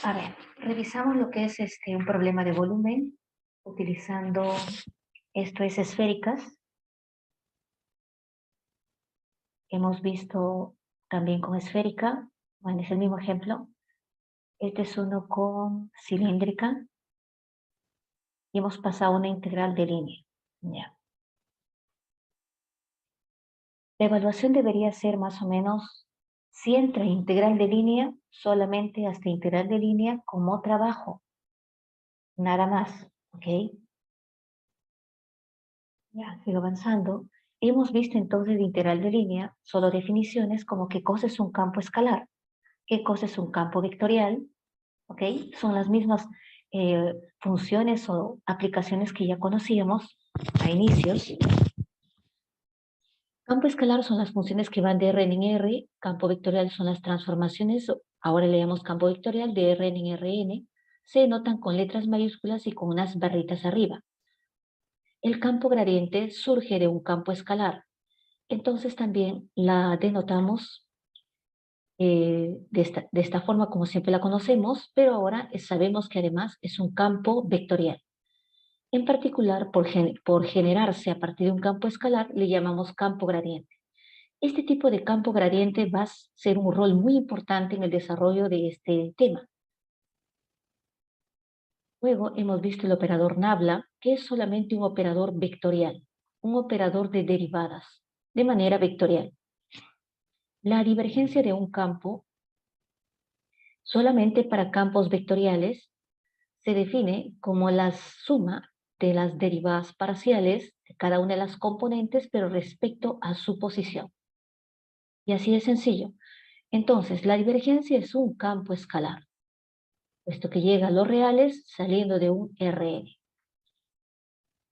A ver, revisamos lo que es un problema de volumen utilizando, esto es esféricas. Hemos visto también con esférica, bueno, es el mismo ejemplo. Este es uno con cilíndrica y hemos pasado una integral de línea. Ya. La evaluación debería ser más o menos, si entra integral de línea, solamente hasta integral de línea como trabajo. Nada más, ¿ok? Ya, sigo avanzando. Hemos visto entonces de integral de línea solo definiciones como qué cosa es un campo escalar, qué cosa es un campo vectorial, ¿ok? Son las mismas funciones o aplicaciones que ya conocíamos a inicios. Campo escalar son las funciones que van de Rn en R, campo vectorial son las transformaciones, ahora le llamamos campo vectorial de Rn en Rn, se notan con letras mayúsculas y con unas barritas arriba. El campo gradiente surge de un campo escalar. Entonces también la denotamos de esta forma como siempre la conocemos, pero ahora sabemos que además es un campo vectorial. En particular, por generarse a partir de un campo escalar, le llamamos campo gradiente. Este tipo de campo gradiente va a ser un rol muy importante en el desarrollo de este tema. Luego hemos visto el operador nabla, que es solamente un operador vectorial, un operador de derivadas, de manera vectorial. La divergencia de un campo solamente para campos vectoriales se define como la suma de las derivadas parciales de cada una de las componentes, pero respecto a su posición. Y así de sencillo. Entonces, la divergencia es un campo escalar, puesto que llega a los reales saliendo de un Rn.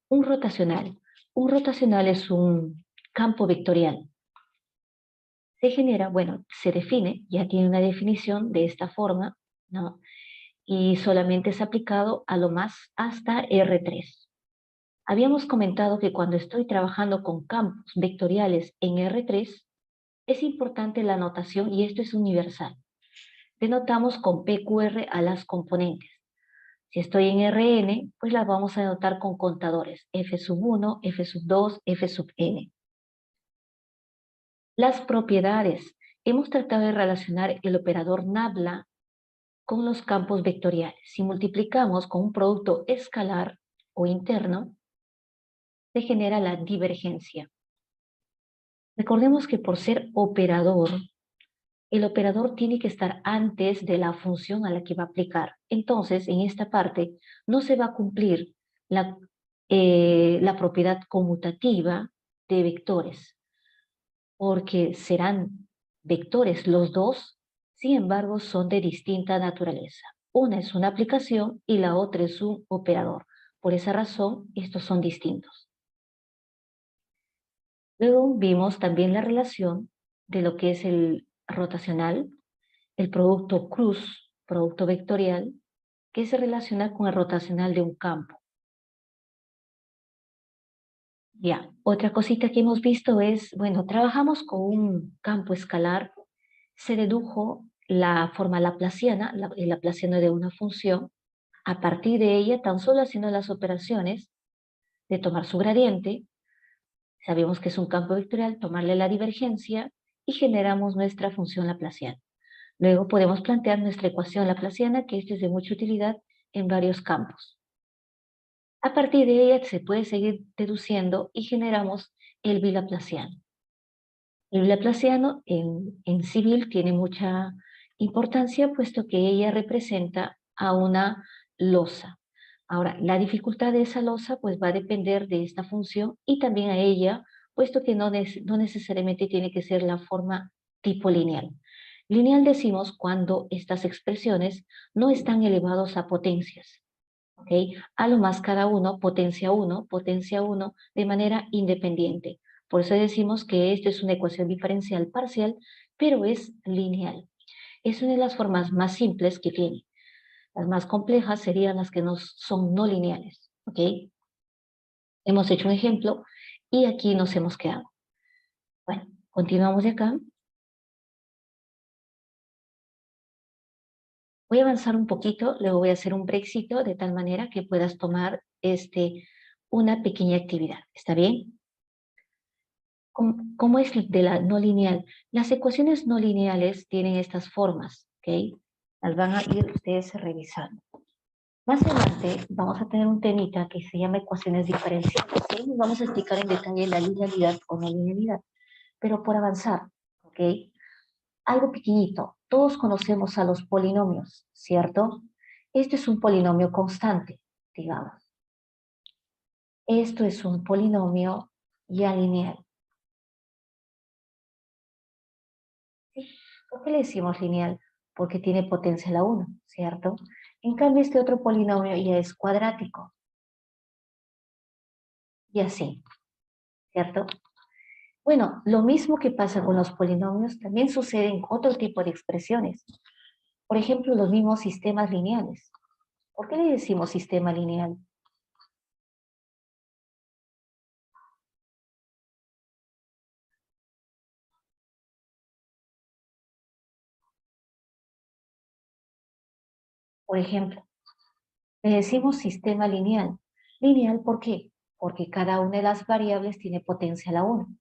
Un rotacional. Un rotacional es un campo vectorial. Se genera, bueno, se define, ya tiene una definición de esta forma, ¿no? Y solamente es aplicado a lo más hasta R3. Habíamos comentado que cuando estoy trabajando con campos vectoriales en R3, es importante la notación y esto es universal. Denotamos con PQR a las componentes. Si estoy en Rn, pues las vamos a denotar con contadores, F1, F2, Fn. Las propiedades. Hemos tratado de relacionar el operador nabla con los campos vectoriales. Si multiplicamos con un producto escalar o interno, se genera la divergencia. Recordemos que por ser operador, el operador tiene que estar antes de la función a la que va a aplicar. Entonces, en esta parte, no se va a cumplir la propiedad conmutativa de vectores, porque serán vectores los dos, sin embargo, son de distinta naturaleza. Una es una aplicación y la otra es un operador. Por esa razón, estos son distintos. Luego vimos también la relación de lo que es el rotacional, el producto cruz, producto vectorial, que se relaciona con el rotacional de un campo. Ya, otra cosita que hemos visto es, bueno, trabajamos con un campo escalar, se dedujo la forma laplaciana, el laplaciano de una función, a partir de ella, tan solo haciendo las operaciones de tomar su gradiente, sabemos que es un campo vectorial, tomarle la divergencia y generamos nuestra función laplaciana. Luego podemos plantear nuestra ecuación laplaciana, que esta es de mucha utilidad en varios campos. A partir de ella se puede seguir deduciendo y generamos el bilaplaciano. El bilaplaciano en civil tiene mucha importancia puesto que ella representa a una losa. Ahora, la dificultad de esa losa pues va a depender de esta función y también a ella, puesto que no necesariamente tiene que ser la forma tipo lineal. Lineal decimos cuando estas expresiones no están elevados a potencias. ¿Ok? A lo más cada uno, potencia 1, de manera independiente. Por eso decimos que esto es una ecuación diferencial parcial, pero es lineal. Es una de las formas más simples que tiene. Las más complejas serían las que son no lineales. ¿Ok? Hemos hecho un ejemplo y aquí nos hemos quedado. Bueno, continuamos de acá. Voy a avanzar un poquito, luego voy a hacer un brexito de tal manera que puedas tomar una pequeña actividad. ¿Está bien? ¿Cómo es de la no lineal? Las ecuaciones no lineales tienen estas formas, ¿ok? Las van a ir ustedes revisando. Más adelante vamos a tener un temita que se llama ecuaciones diferenciales. ¿Sí? Nos vamos a explicar en detalle la linealidad o no linealidad, pero por avanzar, ¿ok? Algo pequeñito. Todos conocemos a los polinomios, ¿cierto? Este es un polinomio constante, digamos. Esto es un polinomio ya lineal. ¿Sí? ¿Por qué le decimos lineal? Porque tiene potencia la 1, ¿cierto? En cambio, este otro polinomio ya es cuadrático. Y así, ¿cierto? Bueno, lo mismo que pasa con los polinomios también sucede en otro tipo de expresiones. Por ejemplo, los mismos sistemas lineales. ¿Por qué le decimos sistema lineal? Por ejemplo, le decimos sistema lineal. ¿Lineal por qué? Porque cada una de las variables tiene potencia a la 1.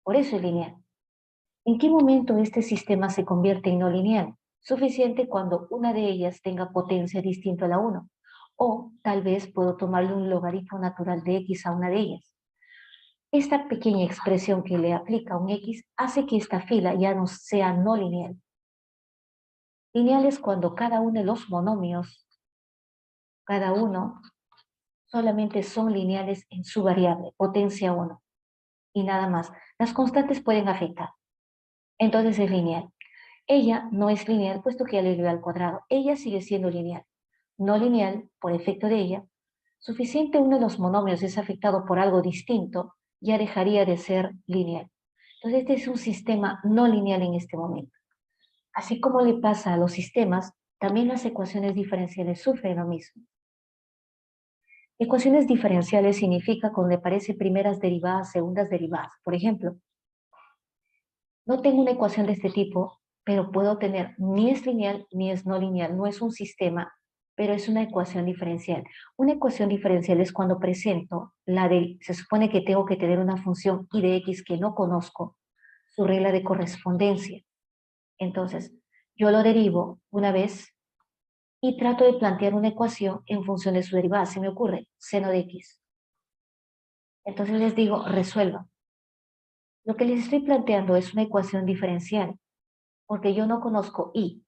Por eso es lineal. ¿En qué momento este sistema se convierte en no lineal? Suficiente cuando una de ellas tenga potencia distinta a la 1. O tal vez puedo tomarle un logaritmo natural de x a una de ellas. Esta pequeña expresión que le aplica un x hace que esta fila ya no sea no lineal. Lineal es cuando cada uno de los monomios, cada uno, solamente son lineales en su variable, potencia 1, y nada más. Las constantes pueden afectar. Entonces es lineal. Ella no es lineal puesto que ya le dio al cuadrado. Ella sigue siendo lineal. No lineal, por efecto de ella, suficiente uno de los monomios es afectado por algo distinto, ya dejaría de ser lineal. Entonces este es un sistema no lineal en este momento. Así como le pasa a los sistemas, también las ecuaciones diferenciales sufren lo mismo. Ecuaciones diferenciales significa cuando le aparece primeras derivadas, segundas derivadas. Por ejemplo, no tengo una ecuación de este tipo, pero puedo tener ni es lineal ni es no lineal. No es un sistema, pero es una ecuación diferencial. Una ecuación diferencial es cuando presento se supone que tengo que tener una función y de x que no conozco, su regla de correspondencia. Entonces, yo lo derivo una vez y trato de plantear una ecuación en función de su derivada. Se me ocurre seno de x. Entonces les digo, resuelva. Lo que les estoy planteando es una ecuación diferencial, porque yo no conozco y,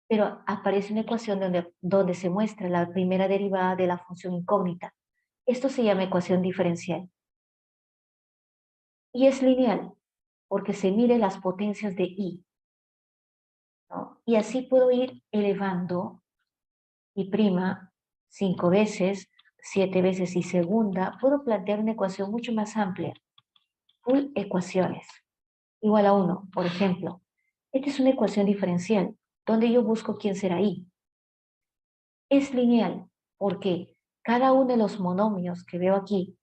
pero aparece una ecuación donde se muestra la primera derivada de la función incógnita. Esto se llama ecuación diferencial. Y es lineal, porque se mide las potencias de y, ¿no? Y así puedo ir elevando y prima 5 veces, 7 veces y segunda. Puedo plantear una ecuación mucho más amplia. Full ecuaciones. Igual a 1, por ejemplo. Esta es una ecuación diferencial, donde yo busco quién será y. Es lineal, porque cada uno de los monomios que veo aquí,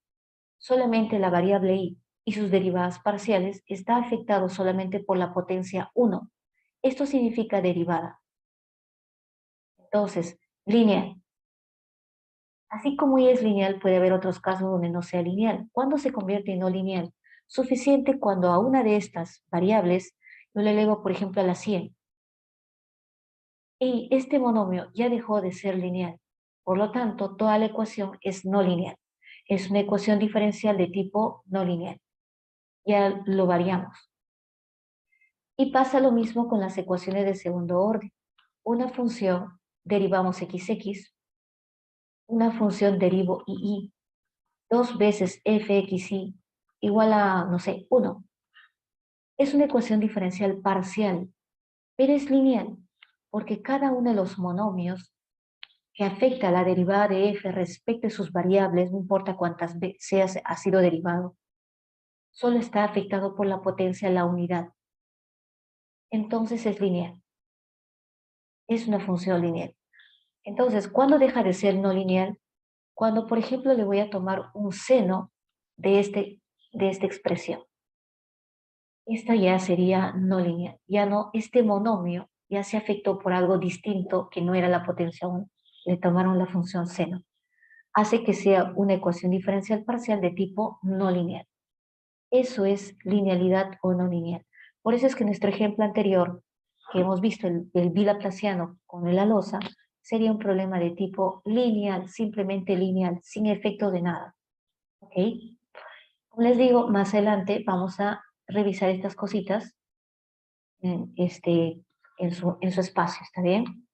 solamente la variable y sus derivadas parciales está afectado solamente por la potencia 1. Esto significa derivada. Entonces, lineal. Así como y es lineal, puede haber otros casos donde no sea lineal. ¿Cuándo se convierte en no lineal? Suficiente cuando a una de estas variables yo le elevo, por ejemplo, a la 100. Y este monomio ya dejó de ser lineal. Por lo tanto, toda la ecuación es no lineal. Es una ecuación diferencial de tipo no lineal. Ya lo variamos. Y pasa lo mismo con las ecuaciones de segundo orden. Una función derivamos xx, una función derivo y, dos veces fxy igual a, no sé, 1. Es una ecuación diferencial parcial, pero es lineal, porque cada uno de los monomios que afecta a la derivada de f respecto a sus variables, no importa cuántas veces ha sido derivado, solo está afectado por la potencia de la unidad. Entonces es lineal. Es una función lineal. Entonces, ¿cuándo deja de ser no lineal? Cuando, por ejemplo, le voy a tomar un seno de esta expresión. Esta ya sería no lineal. Ya no, este monomio ya se afectó por algo distinto que no era la potencia 1. Le tomaron la función seno. Hace que sea una ecuación diferencial parcial de tipo no lineal. Eso es linealidad o no lineal. Por eso es que nuestro ejemplo anterior, que hemos visto, el bilaplaciano con la losa, sería un problema de tipo lineal, simplemente lineal, sin efecto de nada. ¿Ok? Como les digo, más adelante vamos a revisar estas cositas en su espacio, ¿está bien?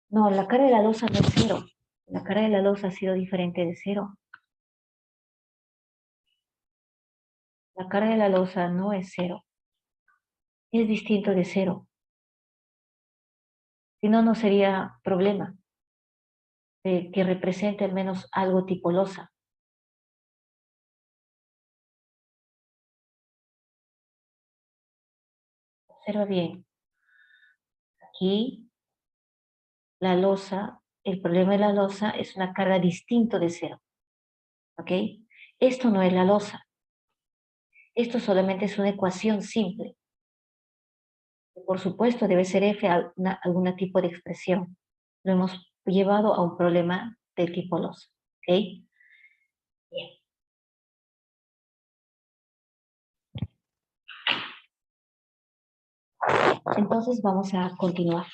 No, la cara de la losa no es cero. La cara de la losa ha sido diferente de cero. La cara de la losa no es cero. Es distinto de cero. Si no, no sería problema de que represente al menos algo tipo losa. Observa bien. Aquí la losa, el problema de la losa es una carga distinto de cero. ¿Ok? Esto no es la losa. Esto solamente es una ecuación simple. Por supuesto, debe ser f algún tipo de expresión. Lo hemos llevado a un problema de tipo losa. ¿Ok? Bien. Entonces vamos a continuar.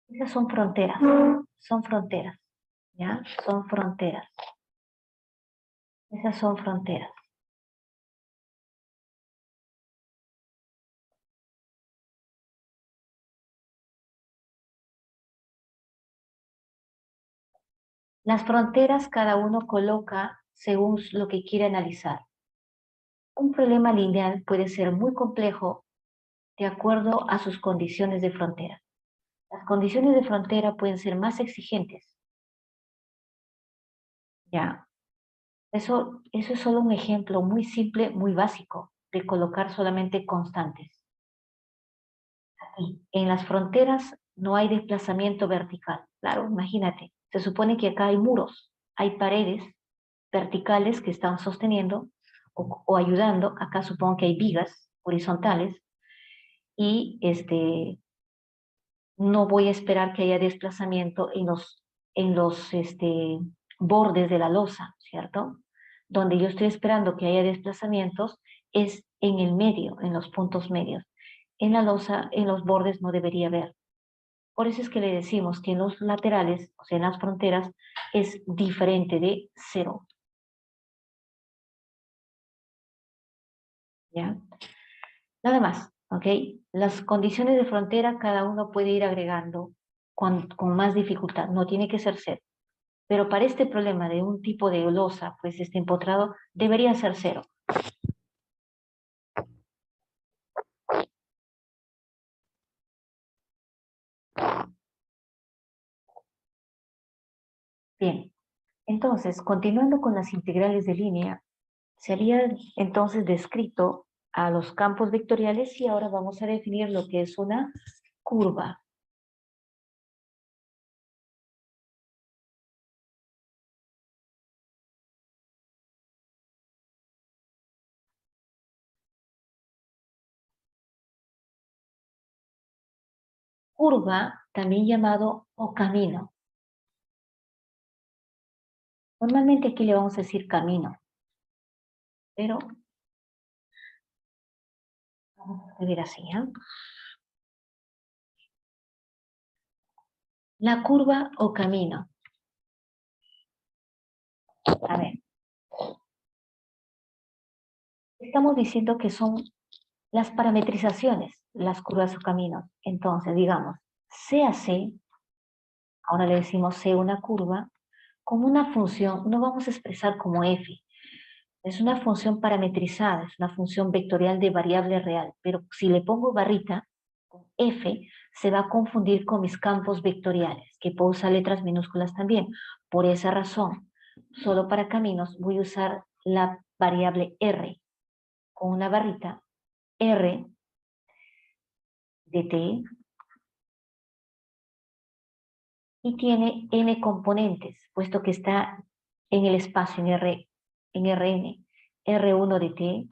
Esas son fronteras. Son fronteras. ¿Ya? Son fronteras. Esas son fronteras. Las fronteras cada uno coloca según lo que quiere analizar. Un problema lineal puede ser muy complejo de acuerdo a sus condiciones de frontera. Las condiciones de frontera pueden ser más exigentes. ¿Ya? Eso es solo un ejemplo muy simple, muy básico, de colocar solamente constantes. Aquí, en las fronteras no hay desplazamiento vertical. Claro, imagínate, se supone que acá hay muros, hay paredes verticales que están sosteniendo o ayudando. Acá supongo que hay vigas horizontales y no voy a esperar que haya desplazamiento en los bordes de la losa, ¿cierto? Donde yo estoy esperando que haya desplazamientos es en el medio, en los puntos medios. En la losa, en los bordes no debería haber. Por eso es que le decimos que en los laterales, o sea, en las fronteras, es diferente de cero, ¿ya? Nada más, ¿ok? Las condiciones de frontera cada uno puede ir agregando con más dificultad, no tiene que ser cero. Pero para este problema de un tipo de losa, pues este empotrado, debería ser cero. Bien, entonces, continuando con las integrales de línea, se había entonces descrito a los campos vectoriales y ahora vamos a definir lo que es una curva. Curva, también llamado o camino. Normalmente aquí le vamos a decir camino, pero vamos a escribir así, ¿ya? La curva o camino. A ver, estamos diciendo que son las parametrizaciones, las curvas o caminos. Entonces, digamos, C a C, ahora le decimos C una curva, como una función, no vamos a expresar como f, es una función parametrizada, es una función vectorial de variable real, pero si le pongo barrita, con f, se va a confundir con mis campos vectoriales, que puedo usar letras minúsculas también. Por esa razón, solo para caminos voy a usar la variable r, con una barrita, r de t y tiene n componentes, puesto que está en el espacio en Rn. R1 de t,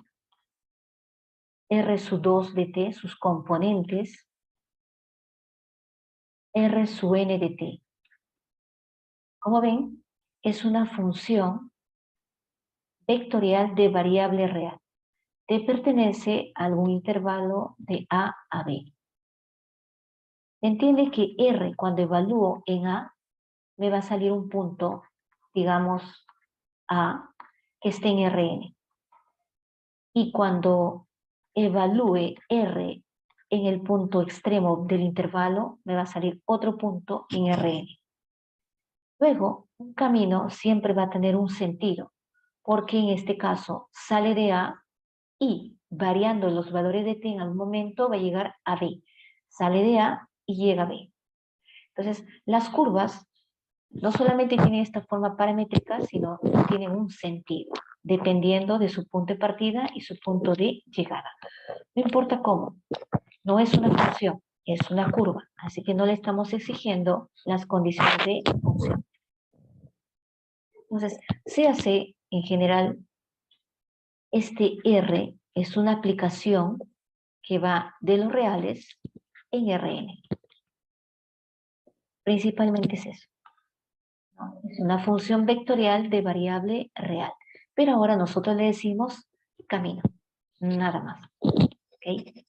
R sub 2 de t, sus componentes, R sub n de t. Como ven, es una función vectorial de variable real. T pertenece a algún intervalo de A a B. Entiende que R, cuando evalúo en A, me va a salir un punto, digamos, A, que esté en Rn. Y cuando evalúe R en el punto extremo del intervalo, me va a salir otro punto en Rn. Luego, un camino siempre va a tener un sentido, porque en este caso sale de A y variando los valores de t en algún momento va a llegar a B. Sale de A y llega a B. Entonces, las curvas no solamente tienen esta forma paramétrica, sino tienen un sentido, dependiendo de su punto de partida y su punto de llegada. No importa cómo, no es una función, es una curva, así que no le estamos exigiendo las condiciones de función. Entonces, se hace en general, este R es una aplicación que va de los reales en Rn. Principalmente es eso, ¿no? Es una función vectorial de variable real. Pero ahora nosotros le decimos camino, nada más. ¿Okay?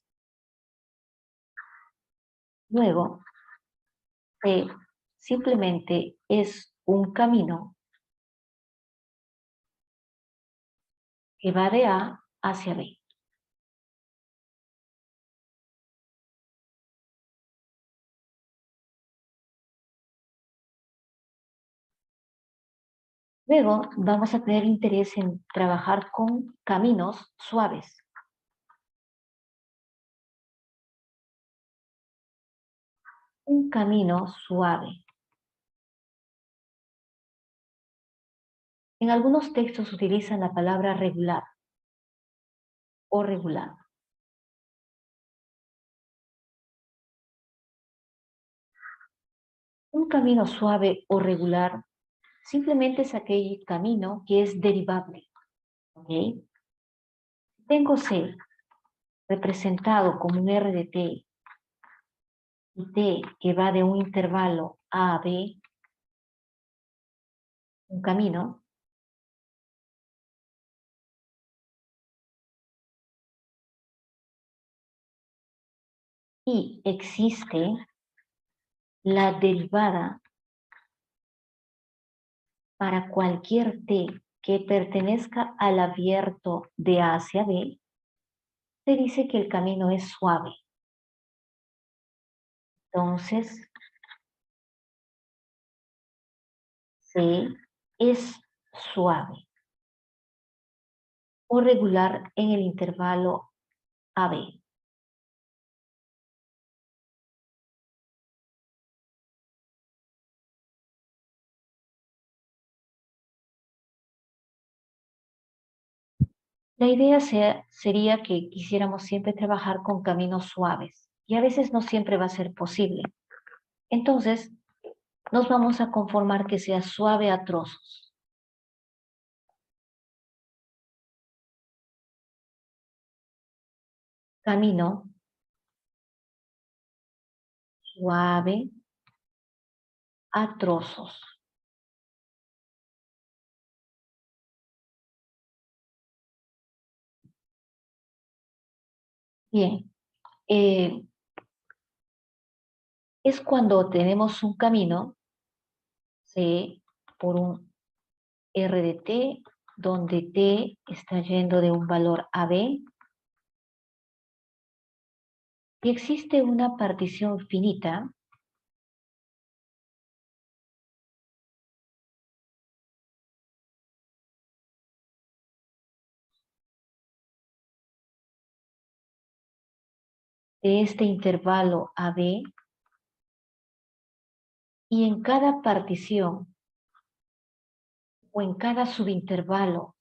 Luego, P simplemente es un camino que va de A hacia B. Luego vamos a tener interés en trabajar con caminos suaves. Un camino suave. En algunos textos utilizan la palabra regular o regular. Un camino suave o regular simplemente es aquel camino que es derivable. ¿Okay? Tengo C representado como un R de T y T que va de un intervalo A a B, un camino, y existe la derivada para cualquier T que pertenezca al abierto de A hacia B, se dice que el camino es suave. Entonces, C es suave o regular en el intervalo AB. La idea sería que quisiéramos siempre trabajar con caminos suaves y a veces no siempre va a ser posible. Entonces, nos vamos a conformar que sea suave a trozos. Camino suave a trozos. Bien, eh, es cuando tenemos un camino, C por un R de T, donde T está yendo de un valor a B, y existe una partición finita de este intervalo a B, y en cada partición o en cada subintervalo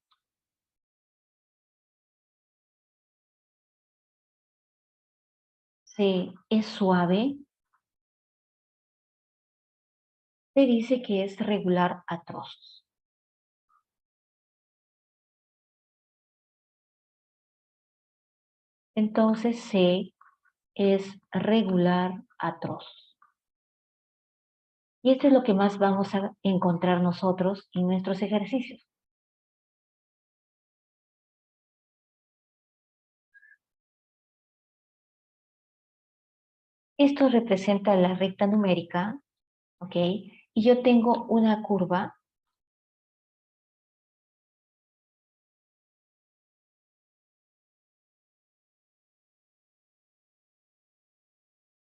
C es suave, te dice que es regular a trozos. Entonces C es regular a trozos. Y esto es lo que más vamos a encontrar nosotros en nuestros ejercicios. Esto representa la recta numérica, ¿ok? Y yo tengo una curva,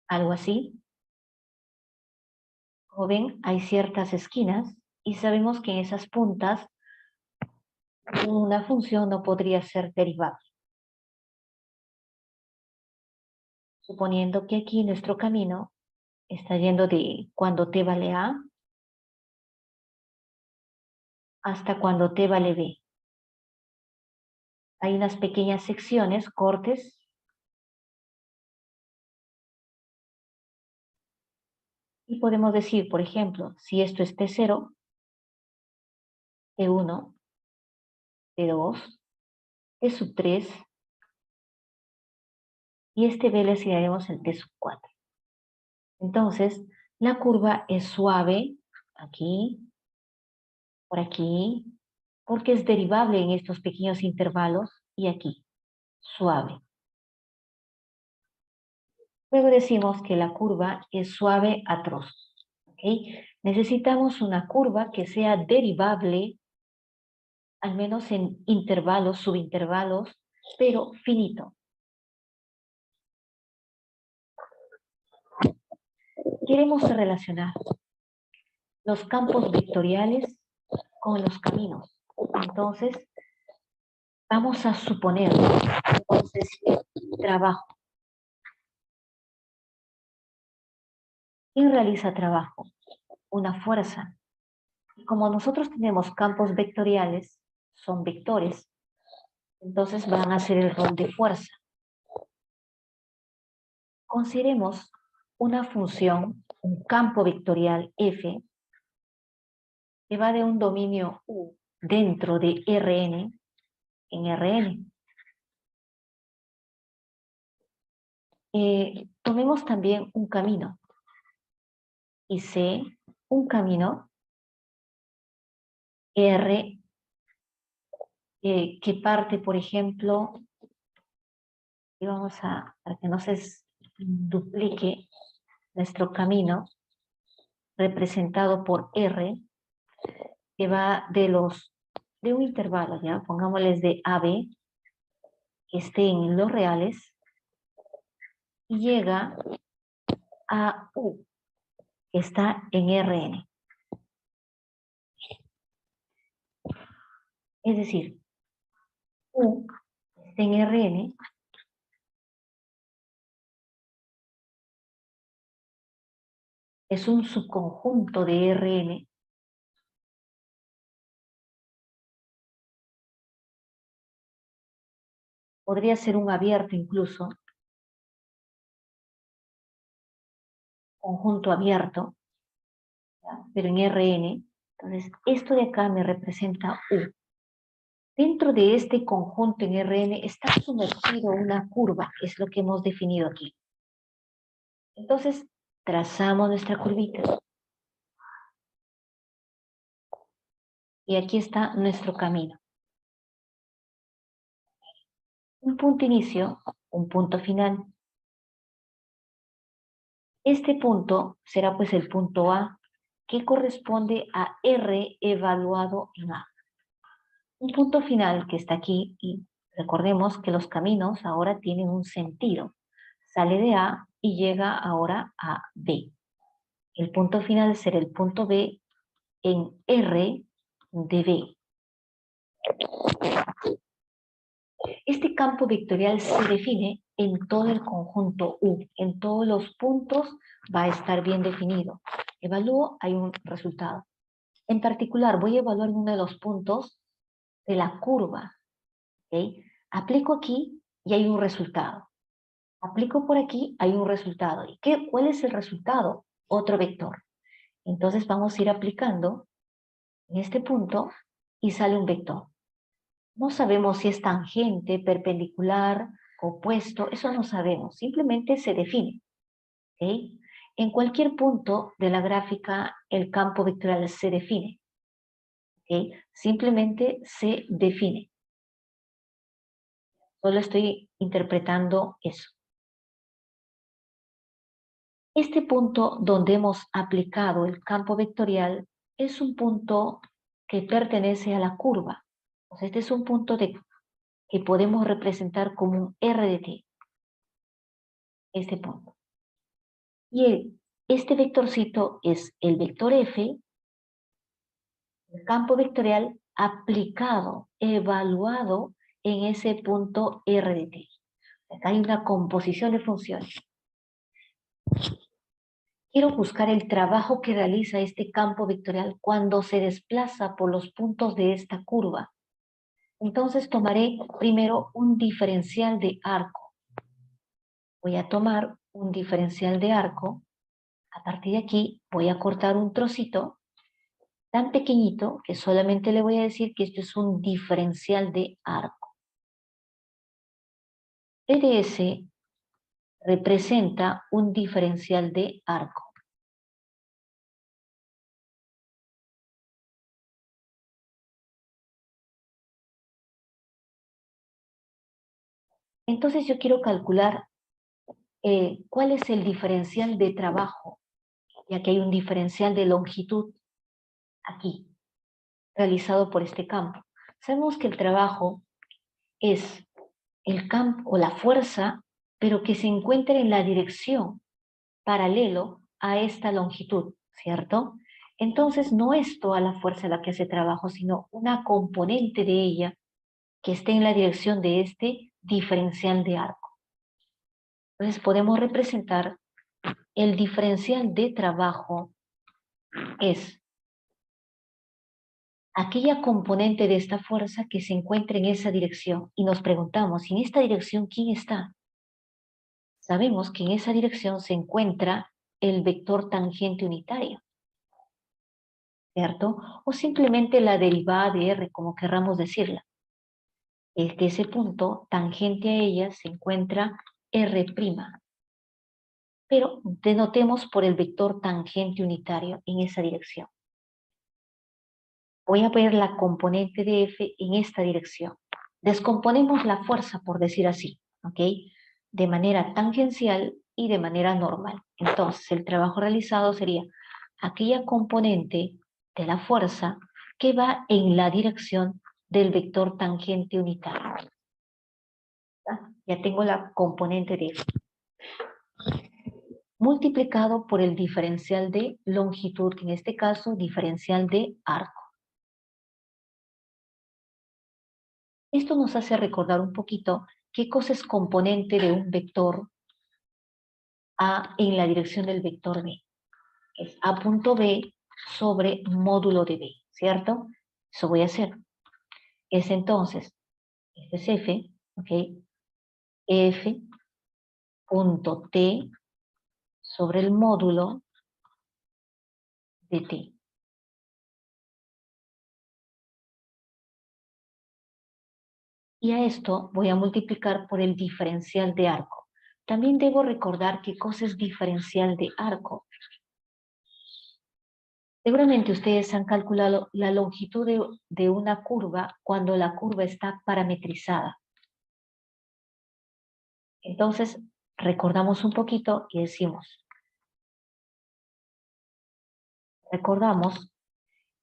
algo así. Como ven, hay ciertas esquinas y sabemos que en esas puntas una función no podría ser derivada. Suponiendo que aquí nuestro camino está yendo de cuando t vale a hasta cuando t vale b. Hay unas pequeñas secciones, cortes, y podemos decir, por ejemplo, si esto es t0, t1, t2, t3, y este b le asignaremos el t4. Entonces, la curva es suave, aquí, por aquí, porque es derivable en estos pequeños intervalos, y aquí, suave. Luego decimos que la curva es suave a trozos. ¿Okay? Necesitamos una curva que sea derivable, al menos en intervalos, subintervalos, pero finito. Queremos relacionar los campos vectoriales con los caminos. Entonces, vamos a suponer, vamos a decir, trabajo. ¿Quién realiza trabajo? Una fuerza. Y como nosotros tenemos campos vectoriales, son vectores, entonces van a hacer el rol de fuerza. Consideremos una función, un campo vectorial f, que va de un dominio U dentro de Rn en Rn. Tomemos también un camino y C, un camino R que parte, por ejemplo, y vamos para que no se duplique nuestro camino representado por R, que va de un intervalo, ¿ya? Pongámosles de AB, que esté en los reales, y llega a U, que está en Rn. Es decir, U está en Rn, es un subconjunto de Rn, podría ser un abierto incluso, conjunto abierto, ¿ya? Pero en Rn. Entonces, esto de acá me representa U. Dentro de este conjunto en Rn está sumergido una curva, que es lo que hemos definido aquí. Entonces, trazamos nuestra curvita. Y aquí está nuestro camino. Un punto inicio, un punto final. Este punto será pues el punto A, que corresponde a R evaluado en A. Un punto final que está aquí, y recordemos que los caminos ahora tienen un sentido. Sale de A y llega ahora a B. El punto final será el punto B en R de B. Este campo vectorial se define en todo el conjunto U. En todos los puntos va a estar bien definido. Evalúo, hay un resultado. En particular, voy a evaluar uno de los puntos de la curva. ¿Okay? Aplico aquí y hay un resultado. Aplico por aquí, hay un resultado. ¿Y cuál es el resultado? Otro vector. Entonces vamos a ir aplicando en este punto y sale un vector. No sabemos si es tangente, perpendicular, opuesto, eso no sabemos, simplemente se define. ¿Okay? En cualquier punto de la gráfica el campo vectorial se define. ¿Okay? Simplemente se define. Solo estoy interpretando eso. Este punto donde hemos aplicado el campo vectorial es un punto que pertenece a la curva. O sea, este es un punto que podemos representar como un R de t. Este punto. Y este vectorcito es el vector F, el campo vectorial aplicado, evaluado en ese punto R de t. Acá hay una composición de funciones. Quiero buscar el trabajo que realiza este campo vectorial cuando se desplaza por los puntos de esta curva. Entonces tomaré primero un diferencial de arco. Voy a tomar un diferencial de arco. A partir de aquí voy a cortar un trocito tan pequeñito que solamente le voy a decir que esto es un diferencial de arco. TDS representa un diferencial de arco. Entonces yo quiero calcular cuál es el diferencial de trabajo, ya que hay un diferencial de longitud aquí, realizado por este campo. Sabemos que el trabajo es el campo o la fuerza, pero que se encuentra en la dirección paralelo a esta longitud, ¿cierto? Entonces no es toda la fuerza la que hace trabajo, sino una componente de ella que esté en la dirección de este diferencial de arco. Entonces podemos representar el diferencial de trabajo es aquella componente de esta fuerza que se encuentra en esa dirección. Y nos preguntamos, ¿en esta dirección quién está? Sabemos que en esa dirección se encuentra el vector tangente unitario, ¿cierto? O simplemente la derivada de R, como querramos decirla. Es que ese punto tangente a ella se encuentra R'. Pero denotemos por el vector tangente unitario en esa dirección. Voy a ver la componente de F en esta dirección. Descomponemos la fuerza, por decir así, ¿ok? De manera tangencial y de manera normal. Entonces, el trabajo realizado sería aquella componente de la fuerza que va en la dirección del vector tangente unitario. Ya tengo la componente de F. Multiplicado por el diferencial de longitud, que en este caso, diferencial de arco. Esto nos hace recordar un poquito qué cosa es componente de un vector A en la dirección del vector B. Es A punto B sobre módulo de B, ¿cierto? Eso voy a hacer. Es entonces, este es F, ¿ok? F punto T sobre el módulo de T. Y a esto voy a multiplicar por el diferencial de arco. También debo recordar qué cosa es diferencial de arco. Seguramente ustedes han calculado la longitud de una curva cuando la curva está parametrizada. Entonces, recordamos un poquito y decimos, recordamos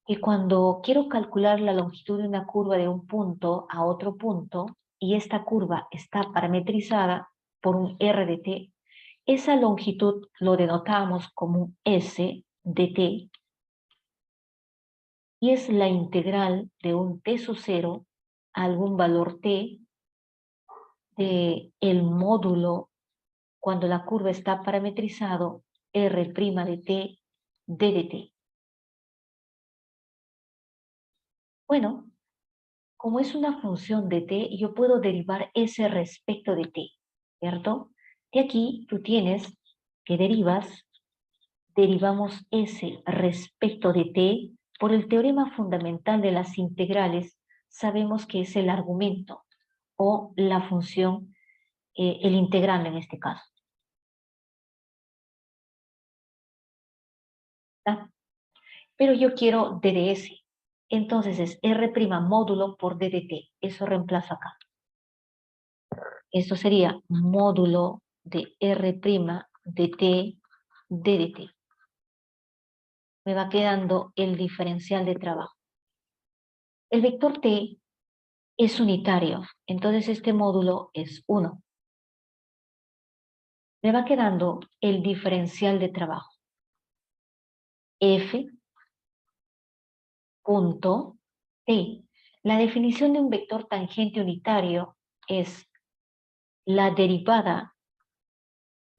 que cuando quiero calcular la longitud de una curva de un punto a otro punto y esta curva está parametrizada por un R de t, esa longitud lo denotamos como un S de t y es la integral de un t sub 0 a algún valor t de el módulo cuando la curva está parametrizado R' de t d de t. Bueno, como es una función de t, yo puedo derivar ese respecto de t, ¿cierto? De aquí tú tienes que derivas derivamos S respecto de T, por el teorema fundamental de las integrales, sabemos que es el argumento o la función, el integrando en este caso. ¿Está? Pero yo quiero D de S. Entonces es R' módulo por D de T. Eso reemplazo acá. Esto sería módulo de R' de T, D de T. Me va quedando el diferencial de trabajo. El vector T es unitario, entonces este módulo es 1. Me va quedando el diferencial de trabajo. F punto T. La definición de un vector tangente unitario es la derivada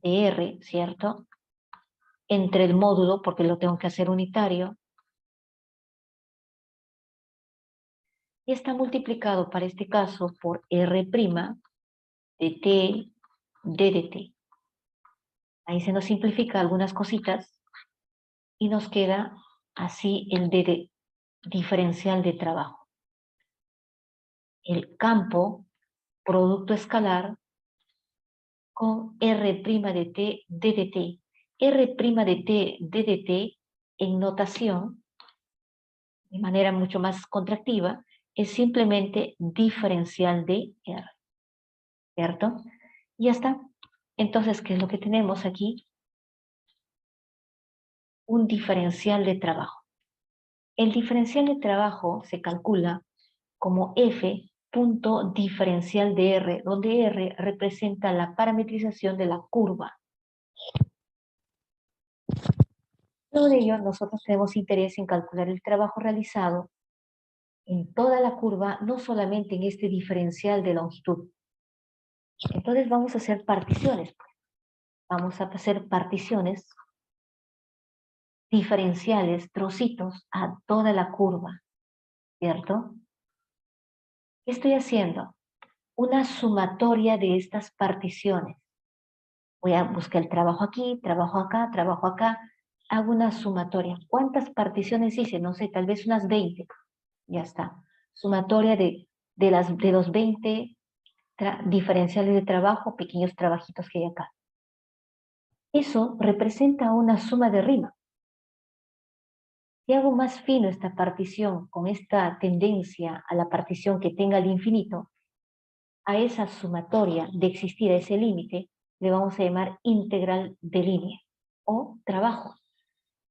de R, ¿cierto? Entre el módulo, porque lo tengo que hacer unitario, y está multiplicado para este caso por R' de T, D de T. Ahí se nos simplifica algunas cositas y nos queda así el D de diferencial de trabajo. El campo producto escalar con R' de T, D de T. R' de T, D de T en notación, de manera mucho más contractiva, es simplemente diferencial de R, ¿cierto? Y ya está. Entonces, ¿qué es lo que tenemos aquí? Un diferencial de trabajo. El diferencial de trabajo se calcula como F punto diferencial de R, donde R representa la parametrización de la curva. Luego de ello, nosotros tenemos interés en calcular el trabajo realizado en toda la curva, no solamente en este diferencial de longitud. Entonces vamos a hacer particiones. Vamos a hacer particiones diferenciales, trocitos, a toda la curva, ¿cierto? ¿Qué estoy haciendo? Una sumatoria de estas particiones. Voy a buscar el trabajo aquí, trabajo acá, hago una sumatoria. ¿Cuántas particiones hice? No sé, tal vez unas 20. Ya está. Sumatoria de los 20 diferenciales de trabajo, pequeños trabajitos que hay acá. Eso representa una suma de rima. Si hago más fino esta partición con esta tendencia a la partición que tenga el infinito, a esa sumatoria de existir a ese límite le vamos a llamar integral de línea o trabajo.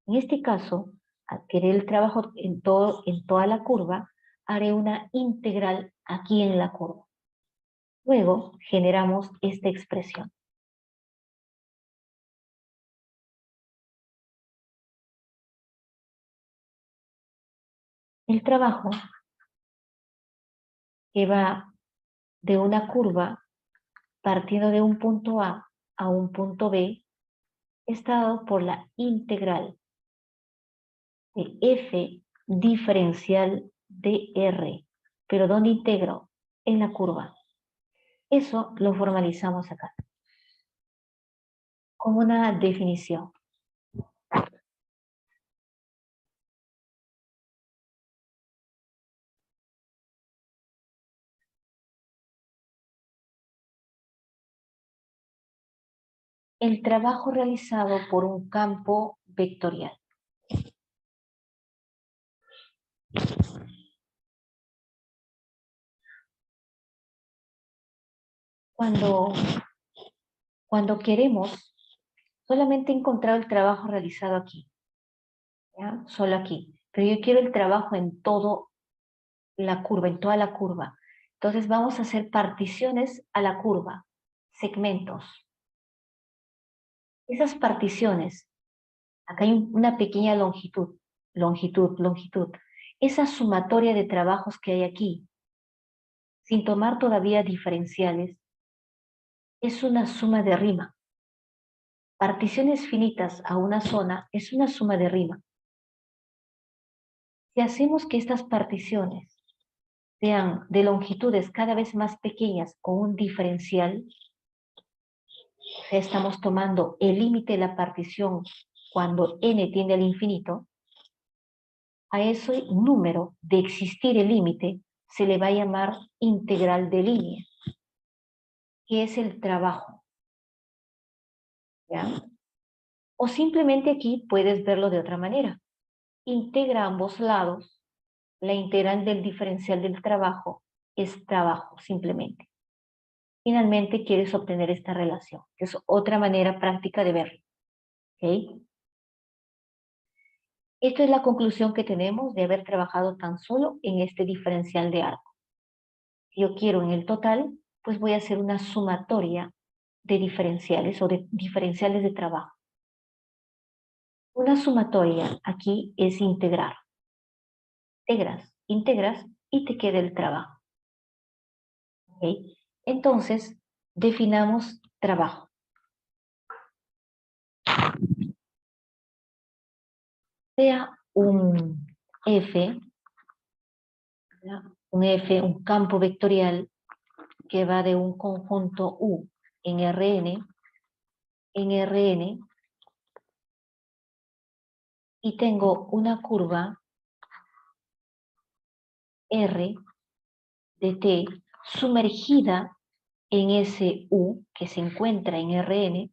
En este caso, al querer el trabajo en toda la curva, haré una integral aquí en la curva. Luego generamos esta expresión. El trabajo que va de una curva partiendo de un punto a un punto B está dado por la integral de f diferencial de R. ¿Pero dónde integro? En la curva. Eso lo formalizamos acá como una definición. El trabajo realizado por un campo vectorial. Cuando queremos solamente encontrar el trabajo realizado aquí, ¿ya? Solo aquí, pero yo quiero el trabajo en toda la curva, en toda la curva. Entonces vamos a hacer particiones a la curva, segmentos. Esas particiones, acá hay una pequeña longitud, longitud. Esa sumatoria de trabajos que hay aquí, sin tomar todavía diferenciales, es una suma de rima. Particiones finitas a una zona es una suma de rima. Si hacemos que estas particiones sean de longitudes cada vez más pequeñas con un diferencial, estamos tomando el límite de la partición cuando n tiende al infinito, a ese número de existir el límite se le va a llamar integral de línea, que es el trabajo. ¿Ya? O simplemente aquí puedes verlo de otra manera. Integra ambos lados. La integral del diferencial del trabajo es trabajo, simplemente. Finalmente quieres obtener esta relación, que es otra manera práctica de verlo. ¿Ok? Esta es la conclusión que tenemos de haber trabajado tan solo en este diferencial de arco. Si yo quiero en el total, pues voy a hacer una sumatoria de diferenciales o de diferenciales de trabajo. Una sumatoria aquí es integrar. Integras y te queda el trabajo. ¿Ok? Entonces, definamos trabajo. Sea un F, un campo vectorial que va de un conjunto U en Rn, y tengo una curva R de T sumergida en ese U que se encuentra en Rn,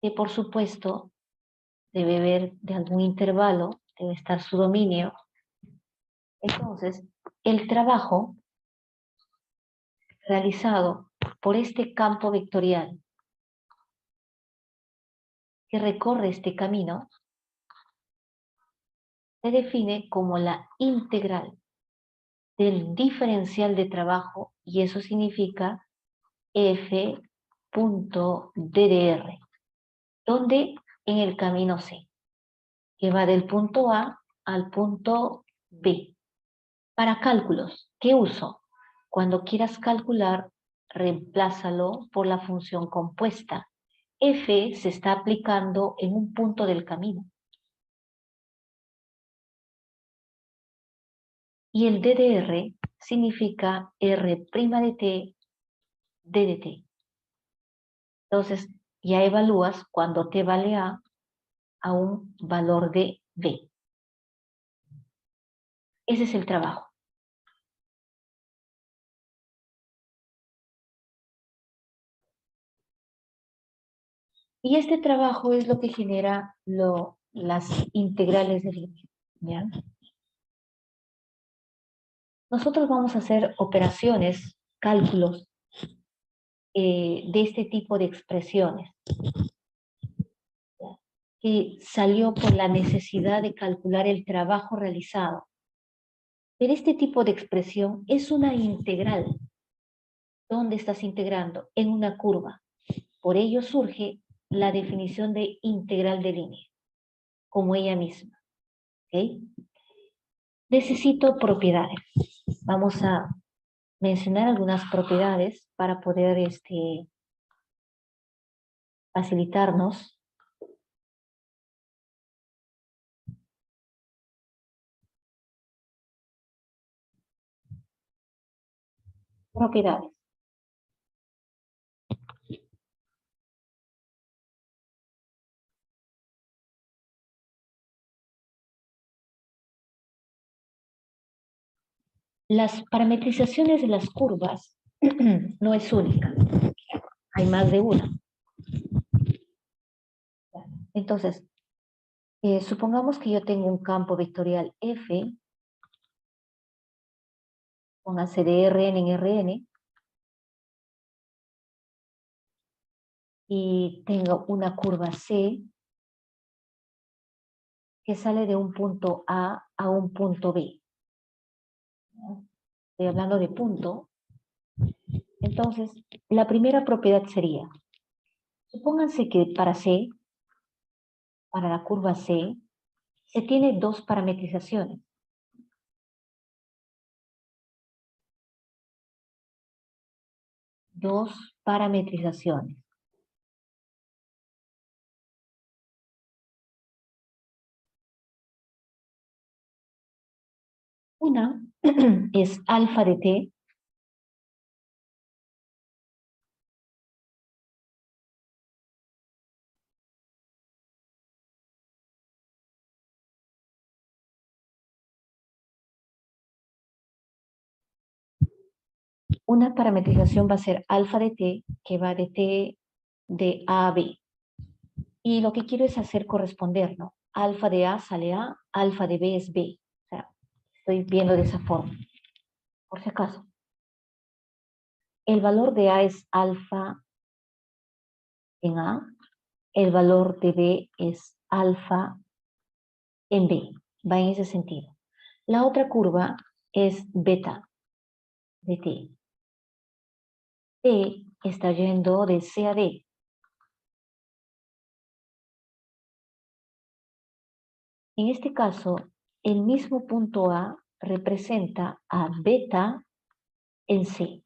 que por supuesto debe haber de algún intervalo, debe estar su dominio. Entonces, el trabajo realizado por este campo vectorial que recorre este camino se define como la integral del diferencial de trabajo, y eso significa F.ddr, donde en el camino C, que va del punto A al punto B. Para cálculos, ¿qué uso? Cuando quieras calcular, reemplázalo por la función compuesta. F se está aplicando en un punto del camino. Y el DDR significa R' de T, D de T. Entonces, ya evalúas cuando T vale a un valor de B. Ese es el trabajo. Y este trabajo es lo que genera las integrales de línea. ¿Ya? Nosotros vamos a hacer operaciones, cálculos de este tipo de expresiones, ¿ya? Que salió por la necesidad de calcular el trabajo realizado. Pero este tipo de expresión es una integral. ¿Dónde estás integrando? En una curva. Por ello surge la definición de integral de línea, como ella misma. ¿Okay? Necesito propiedades. Vamos a mencionar algunas propiedades para poder facilitarnos. Propiedades. Las parametrizaciones de las curvas no es única. Hay más de una. Entonces, supongamos que yo tengo un campo vectorial F, póngase de Rn en Rn, y tengo una curva C que sale de un punto a un punto B. Estoy hablando de punto. Entonces, la primera propiedad sería, supónganse que para la curva C, se tiene dos parametrizaciones. Dos parametrizaciones. Una es alfa de t Una parametrización va a ser alfa de t, que va de t de A a B. Y lo que quiero es hacer corresponder, ¿no? Alfa de A sale A, alfa de B es B. O sea, estoy viendo de esa forma, por si acaso. El valor de A es alfa en A, el valor de B es alfa en B. Va en ese sentido. La otra curva es beta de T. T está yendo de C a D. En este caso, el mismo punto A representa a beta en C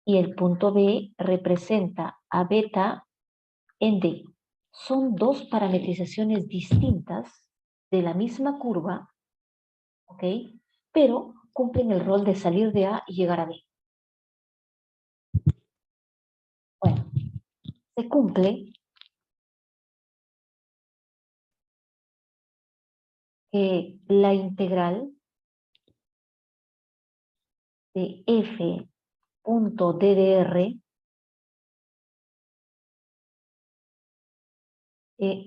y el punto B representa a beta en D. Son dos parametrizaciones distintas de la misma curva, ¿ok? Pero cumplen el rol de salir de A y llegar a B. Bueno, se cumple que la integral de f punto ddr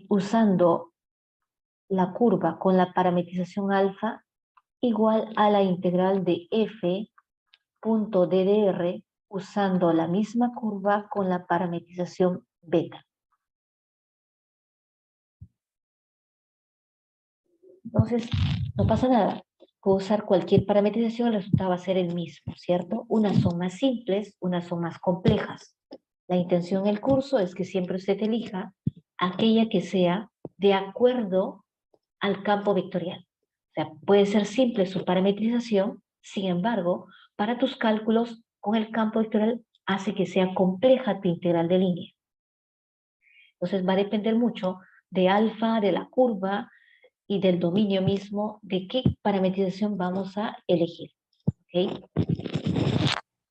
usando la curva con la parametrización alfa igual a la integral de f punto ddr usando la misma curva con la parametrización beta. Entonces, no pasa nada. Puedo usar cualquier parametrización, el resultado va a ser el mismo, ¿cierto? Unas son más simples, unas son más complejas. La intención del curso es que siempre usted elija aquella que sea de acuerdo al campo vectorial. O sea, puede ser simple su parametrización, sin embargo, para tus cálculos con el campo vectorial hace que sea compleja tu integral de línea. Entonces va a depender mucho de alfa, de la curva y del dominio mismo de qué parametrización vamos a elegir. ¿Okay?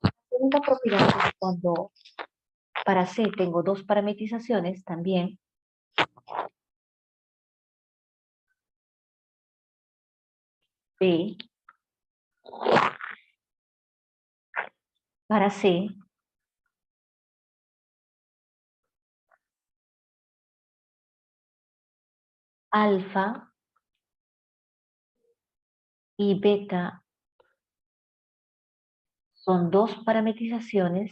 La segunda propiedad es cuando para C tengo dos parametrizaciones también. B para C alfa y beta son dos parametrizaciones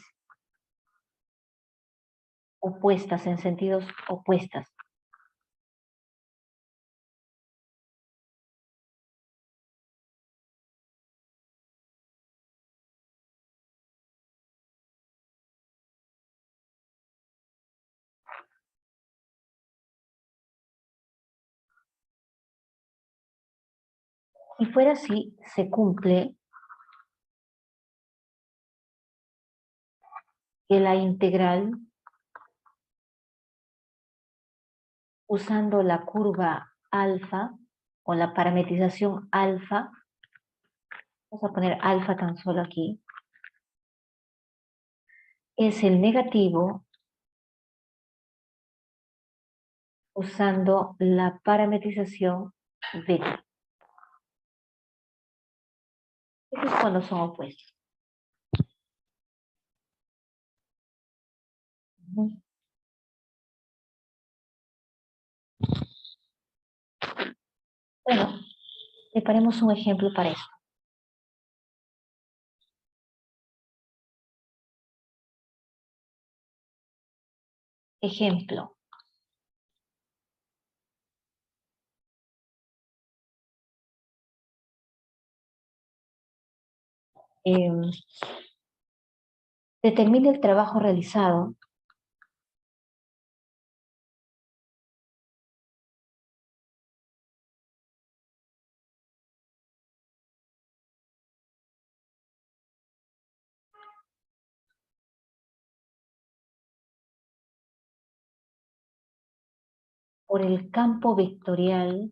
opuestas en sentidos opuestas. Si fuera así, se cumple que la integral usando la curva alfa o la parametrización alfa, vamos a poner alfa tan solo aquí, es el negativo usando la parametrización beta. Eso es cuando son opuestos. Bueno, preparemos un ejemplo para esto. Ejemplo. Eh, determine el trabajo realizado por el campo vectorial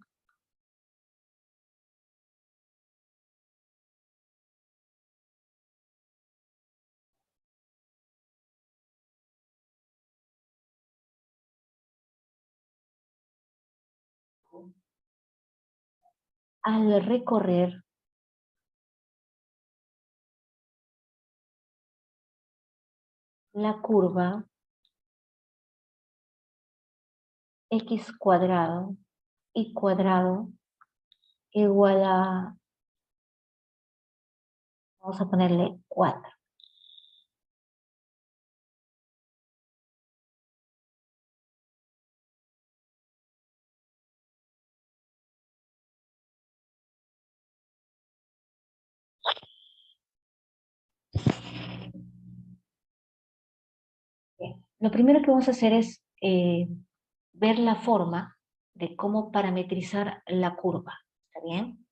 al recorrer la curva x cuadrado y cuadrado igual a, vamos a ponerle 4. Bien. Lo primero que vamos a hacer es ver la forma de cómo parametrizar la curva. ¿Está bien?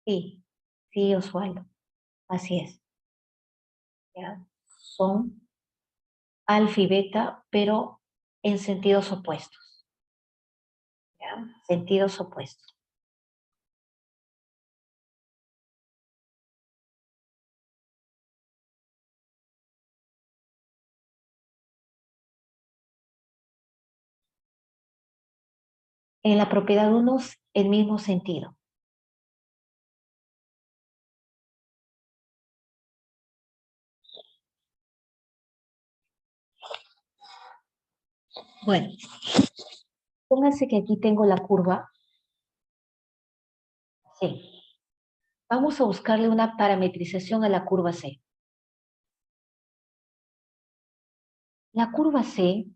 Sí, sí, Osvaldo. Así es. ¿Ya? Son alfa y beta, pero en sentidos opuestos. ¿Ya? Sentidos opuestos. En la propiedad 1, el mismo sentido. Bueno, pónganse que aquí tengo la curva. Sí. Vamos a buscarle una parametrización a la curva C. La curva C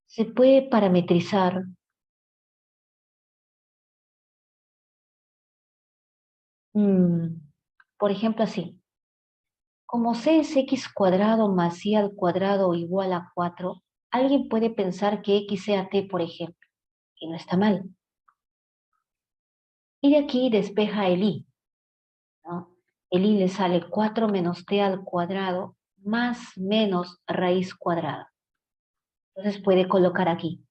se puede parametrizar mm, por ejemplo, así. Como C es x cuadrado más y al cuadrado igual a 4, alguien puede pensar que x sea t, por ejemplo, y no está mal. Y de aquí despeja el y, ¿no? El y le sale 4 menos t al cuadrado más menos raíz cuadrada. Entonces puede colocar aquí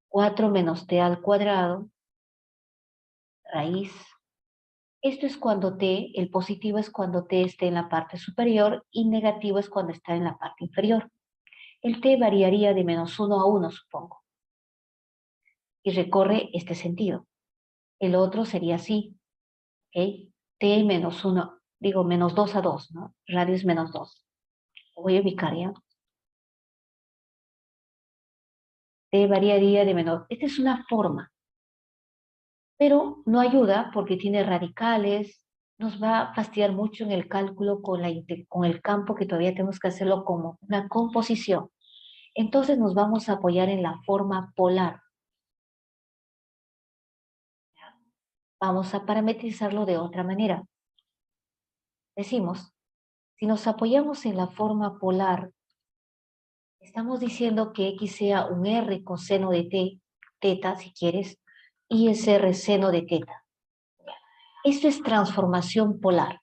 4 menos t al cuadrado, raíz. Esto es cuando t, el positivo es cuando t esté en la parte superior y negativo es cuando está en la parte inferior. El t variaría de -1 a 1, supongo, y recorre este sentido. El otro sería así, ¿ok? T -1, digo, -2 a 2, ¿no? Radio es -2. Lo voy a ubicar ya. T variaría de menos. Esta es una forma, pero no ayuda porque tiene radicales, nos va a fastidiar mucho en el cálculo con el campo que todavía tenemos que hacerlo como una composición. Entonces nos vamos a apoyar en la forma polar. Vamos a parametrizarlo de otra manera. Decimos, si nos apoyamos en la forma polar, estamos diciendo que X sea un R coseno de T, teta si quieres, y es R seno de teta. Esto es transformación polar.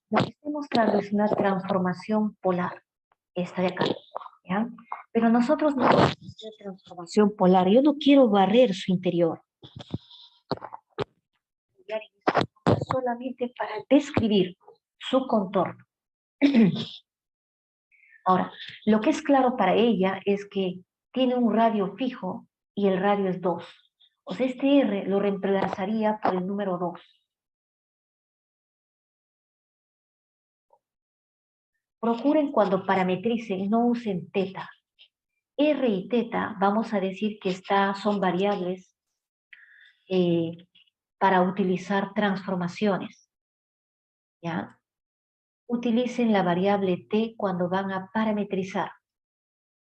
Lo que estoy mostrando es una transformación polar, esta de acá, ¿ya? Pero nosotros no vamos a hacer transformación polar. Yo no quiero barrer su interior. Solamente para describir su contorno. Ahora, lo que es claro para ella es que tiene un radio fijo y el radio es 2. O sea, este R lo reemplazaría por el número 2. Procuren cuando parametricen, no usen teta. R y teta, vamos a decir que son variables eh, para utilizar transformaciones, ¿ya? Utilicen la variable t cuando van a parametrizar.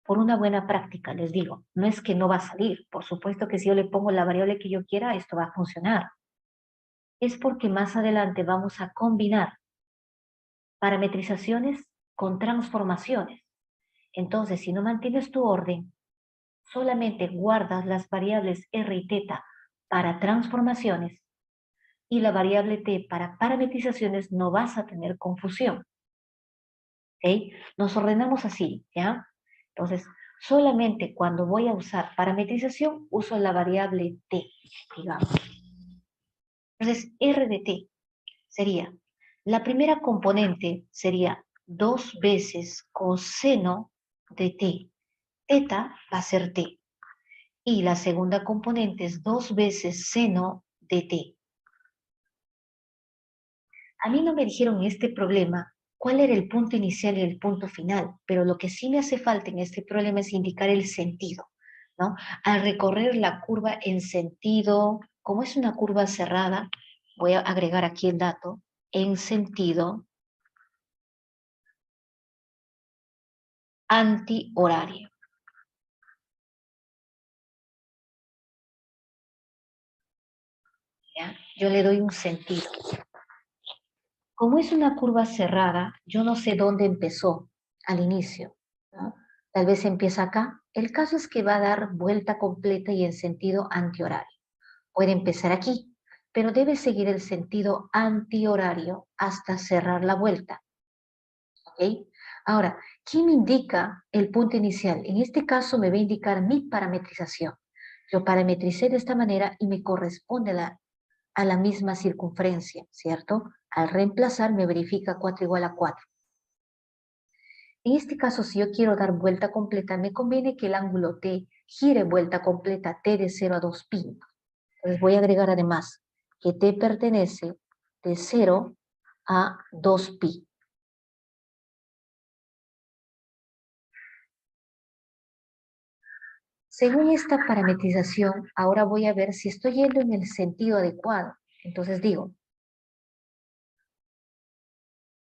Por una buena práctica, les digo, no es que no va a salir. Por supuesto que si yo le pongo la variable que yo quiera, esto va a funcionar. Es porque más adelante vamos a combinar parametrizaciones con transformaciones. Entonces, si no mantienes tu orden, solamente guardas las variables r y teta para transformaciones, y la variable t para parametrizaciones no vas a tener confusión. ¿Ok? Nos ordenamos así, ¿ya? Entonces, solamente cuando voy a usar parametrización, uso la variable t, digamos. Entonces, r de t sería, la primera componente sería 2 veces coseno de t. Teta va a ser t. Y la segunda componente es 2 veces seno de t. A mí no me dijeron en este problema cuál era el punto inicial y el punto final, pero lo que sí me hace falta en este problema es indicar el sentido, ¿no? Al recorrer la curva en sentido, como es una curva cerrada, voy a agregar aquí el dato, en sentido antihorario. ¿Ya? Yo le doy un sentido. Como es una curva cerrada, yo no sé dónde empezó al inicio, ¿no? Tal vez empieza acá. El caso es que va a dar vuelta completa y en sentido antihorario. Puede empezar aquí, pero debe seguir el sentido antihorario hasta cerrar la vuelta. ¿Ok? Ahora, ¿qué me indica el punto inicial? En este caso me va a indicar mi parametrización. Yo parametricé de esta manera y me corresponde a la misma circunferencia, ¿cierto? Al reemplazar me verifica 4 igual a 4. En este caso, si yo quiero dar vuelta completa, me conviene que el ángulo T gire vuelta completa T de 0 a 2pi. Entonces voy a agregar además que T pertenece de 0 a 2pi. Según esta parametrización, ahora voy a ver si estoy yendo en el sentido adecuado. Entonces digo,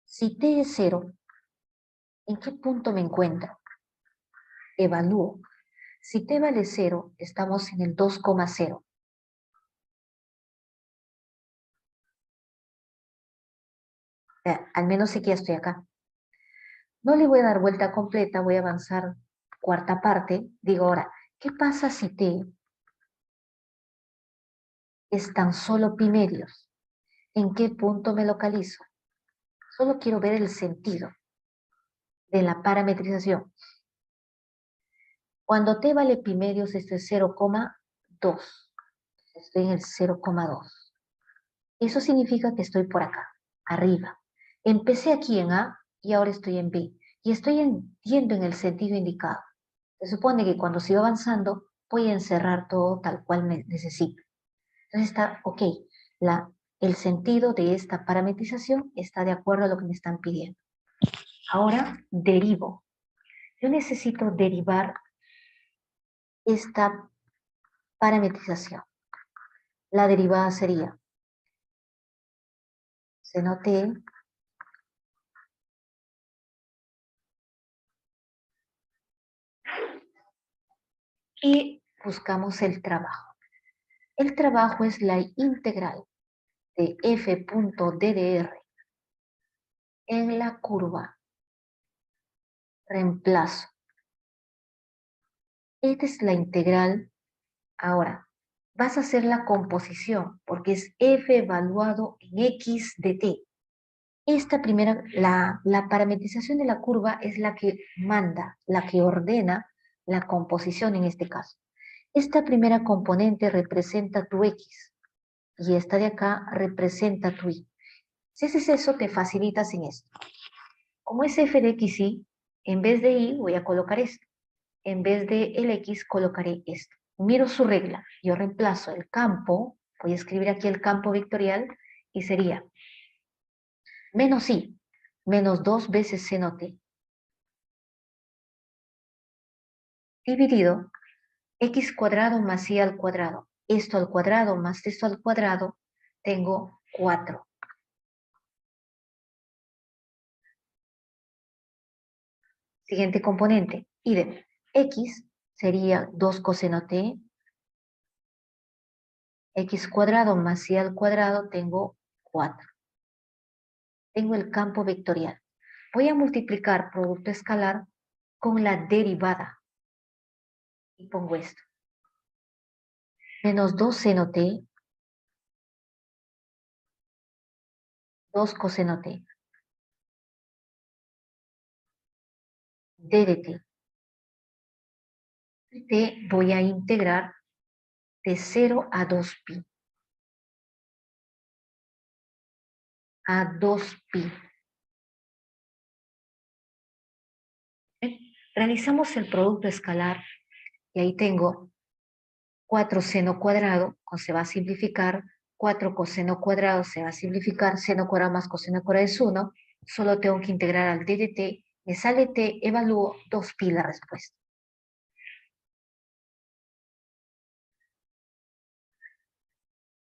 si T es 0, ¿en qué punto me encuentro? Evalúo. Si T vale 0, estamos en el 2,0. Al menos sé que ya estoy acá. No le voy a dar vuelta completa, voy a avanzar cuarta parte. Digo ahora, ¿qué pasa si T es tan solo pi medios? ¿En qué punto me localizo? Solo quiero ver el sentido de la parametrización. Cuando t vale pi medios, esto es 0,2. Estoy en el 0,2. Eso significa que estoy por acá, arriba. Empecé aquí en A y ahora estoy en B. Y estoy yendo en el sentido indicado. Se supone que cuando sigo avanzando, voy a encerrar todo tal cual me necesito. Entonces está, ok, el sentido de esta parametrización está de acuerdo a lo que me están pidiendo. Ahora derivo. Yo necesito derivar esta parametrización. La derivada sería seno t y buscamos el trabajo. El trabajo es la integral de f.ddr en la curva reemplazo. Esta es la integral. Ahora, vas a hacer la composición porque es f evaluado en x de t. Esta primera, la parametrización de la curva es la que manda, la que ordena la composición en este caso. Esta primera componente representa tu x y esta de acá representa tu y. Si haces eso, te facilitas en esto. Como es f de x y, en vez de y voy a colocar esto. En vez de el x colocaré esto. Miro su regla. Yo reemplazo el campo, voy a escribir aquí el campo vectorial y sería menos i, menos 2 veces seno t, dividido x cuadrado más y al cuadrado. Esto al cuadrado más esto al cuadrado, tengo 4. Siguiente componente, idem. X sería 2 coseno t, x cuadrado más y al cuadrado, tengo 4. Tengo el campo vectorial. Voy a multiplicar producto escalar con la derivada. Y pongo esto. Menos 2 seno t 2 coseno t. D de t. T voy a integrar de 0 a 2pi. A 2pi. Realizamos el producto escalar y ahí tengo 4 seno cuadrado, se va a simplificar, 4 coseno cuadrado se va a simplificar, seno cuadrado más coseno cuadrado es 1, solo tengo que integrar al d de t, me sale t, evalúo 2pi la respuesta.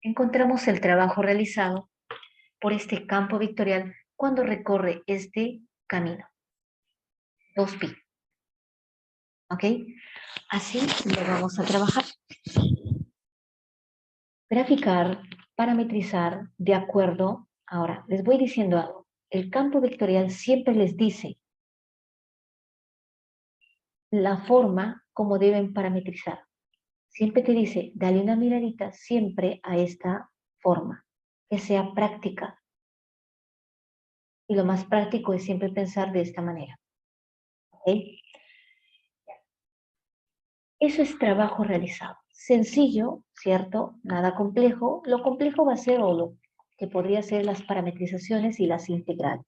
Encontramos el trabajo realizado por este campo vectorial cuando recorre este camino, 2pi. ¿Ok? Así lo vamos a trabajar. Graficar, parametrizar de acuerdo. Ahora, les voy diciendo algo. El campo vectorial siempre les dice la forma como deben parametrizar. Siempre te dice, dale una miradita siempre a esta forma, que sea práctica. Y lo más práctico es siempre pensar de esta manera. ¿Ok? Eso es trabajo realizado. Sencillo, ¿cierto? Nada complejo. Lo complejo va a ser o lo que podría ser las parametrizaciones y las integrales.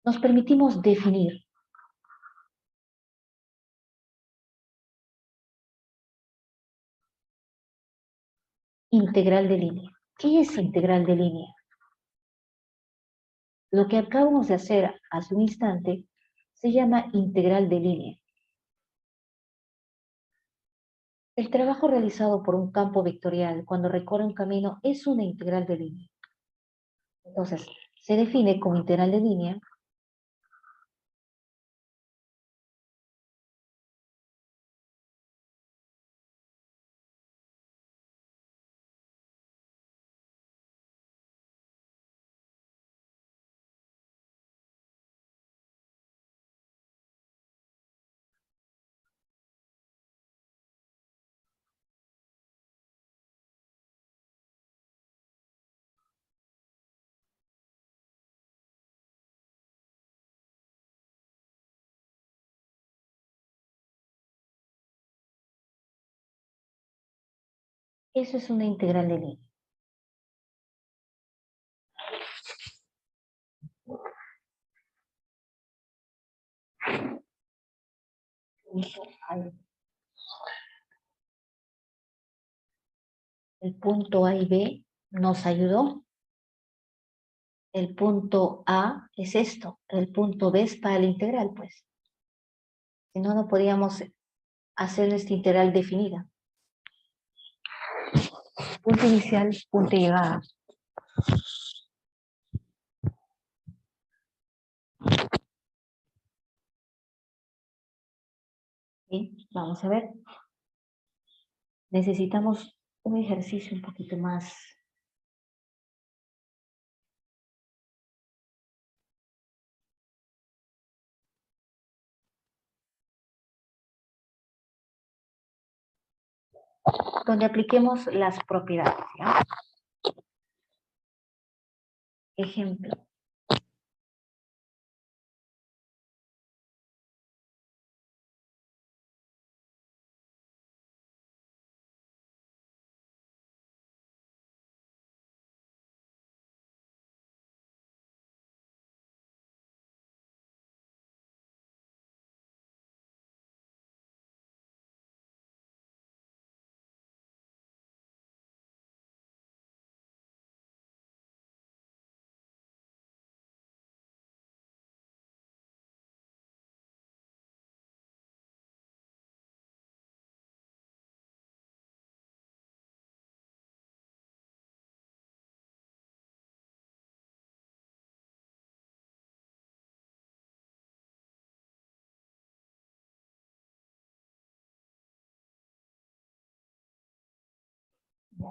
Nos permitimos definir. Integral de línea. ¿Qué es integral de línea? Lo que acabamos de hacer hace un instante se llama integral de línea. El trabajo realizado por un campo vectorial cuando recorre un camino es una integral de línea. Entonces, se define como integral de línea eso es una integral de línea. El punto A y B nos ayudó. El punto A es esto. El punto B es para la integral, pues. Si no, no podíamos hacer esta integral definida. Punto inicial, punto de llegada. ¿Sí? Vamos a ver. Necesitamos un ejercicio un poquito más. Donde apliquemos las propiedades, ¿ya? Ejemplo.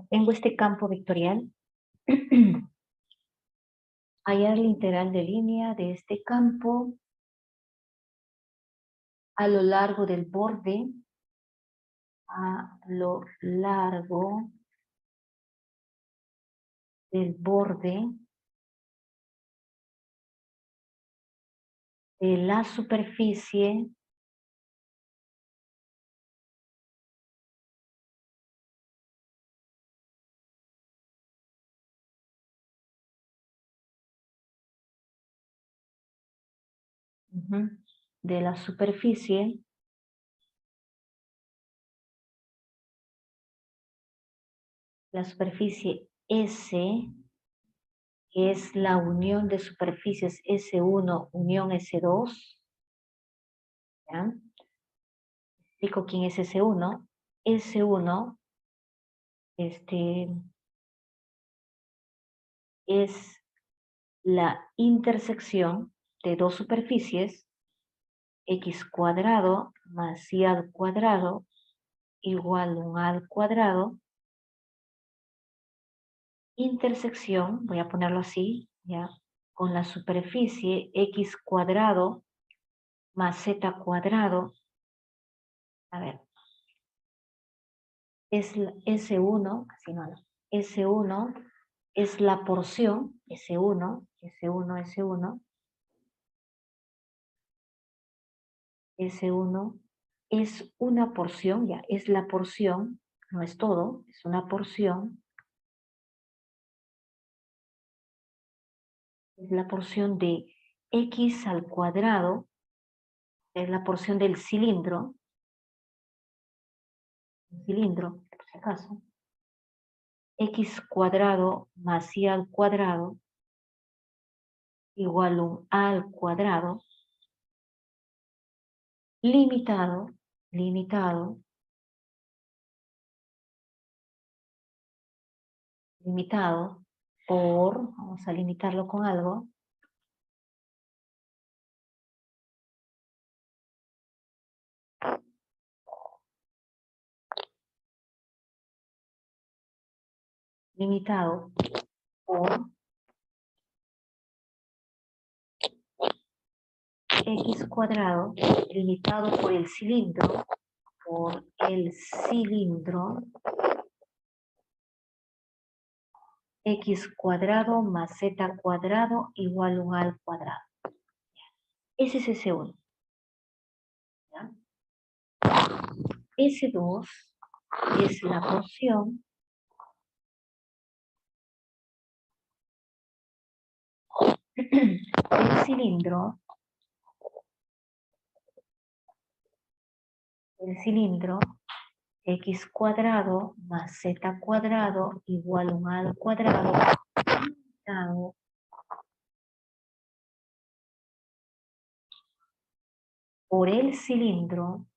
Tengo este campo vectorial. Hallar la integral de línea de este campo a lo largo del borde, a lo largo del borde de la superficie de la superficie S, que es la unión de superficies S1 unión S2, ¿ya? Explico quién es S1. S1 es la intersección de dos superficies, x cuadrado más y al cuadrado igual a 1 al cuadrado, intersección, voy a ponerlo así, ya, con la superficie x cuadrado más z cuadrado, a ver, es S1, así no, S1 es la porción, S1, S1, S1, S1 es una porción, ya, es la porción, no es todo, es una porción, es la porción de x al cuadrado, es la porción del cilindro, por si acaso, x cuadrado más y al cuadrado igual a 1 al cuadrado, limitado, limitado, limitado por, vamos a limitarlo con algo, limitado por x cuadrado, limitado por el cilindro, x cuadrado más z cuadrado igual a 1 al cuadrado. Ese es S1. ¿Ya? S2 es la porción del cilindro, x cuadrado más z cuadrado igual a 1 al cuadrado, limitado por el cilindro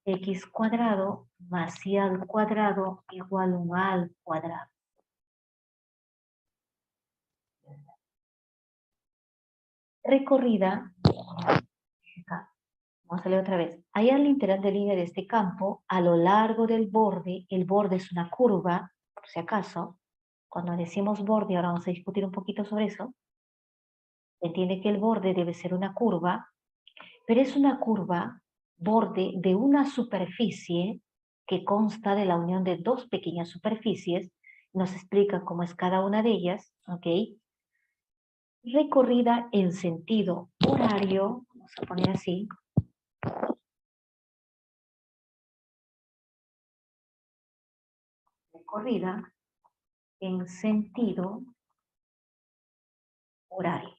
x cuadrado más y al cuadrado igual a 1 al cuadrado. Recorrida, acá, vamos a leer otra vez. Hay al interior de línea de este campo, a lo largo del borde, el borde es una curva, por si acaso, cuando decimos borde, ahora vamos a discutir un poquito sobre eso, se entiende que el borde debe ser una curva, pero es una curva borde de una superficie que consta de la unión de dos pequeñas superficies, nos explica cómo es cada una de ellas, ¿ok? Recorrida en sentido horario, vamos a poner así, recorrida en sentido horario.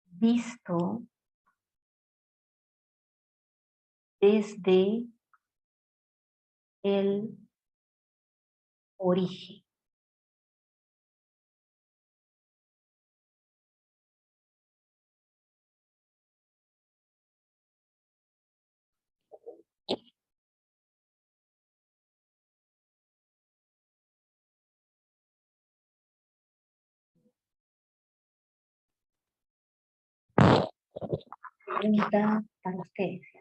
Visto desde el origen. Pregunta para ustedes, ¿ya?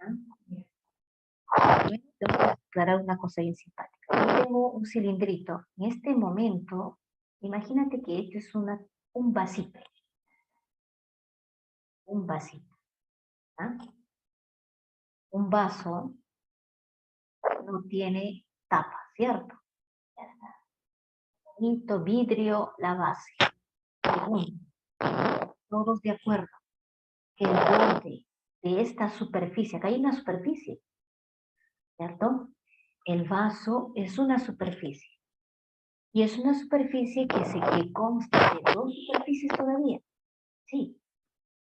Primero tengo que aclarar una cosa bien simpática. Yo tengo un cilindrito. En este momento, imagínate que este es un vasito. Un vasito. ¿Ah? Un vaso no tiene tapa, ¿cierto? Bonito vidrio, la base. Segundo, todos de acuerdo que el borde de esta superficie, acá hay una superficie, ¿cierto? El vaso es una superficie. Y es una superficie que consta de dos superficies todavía. Sí,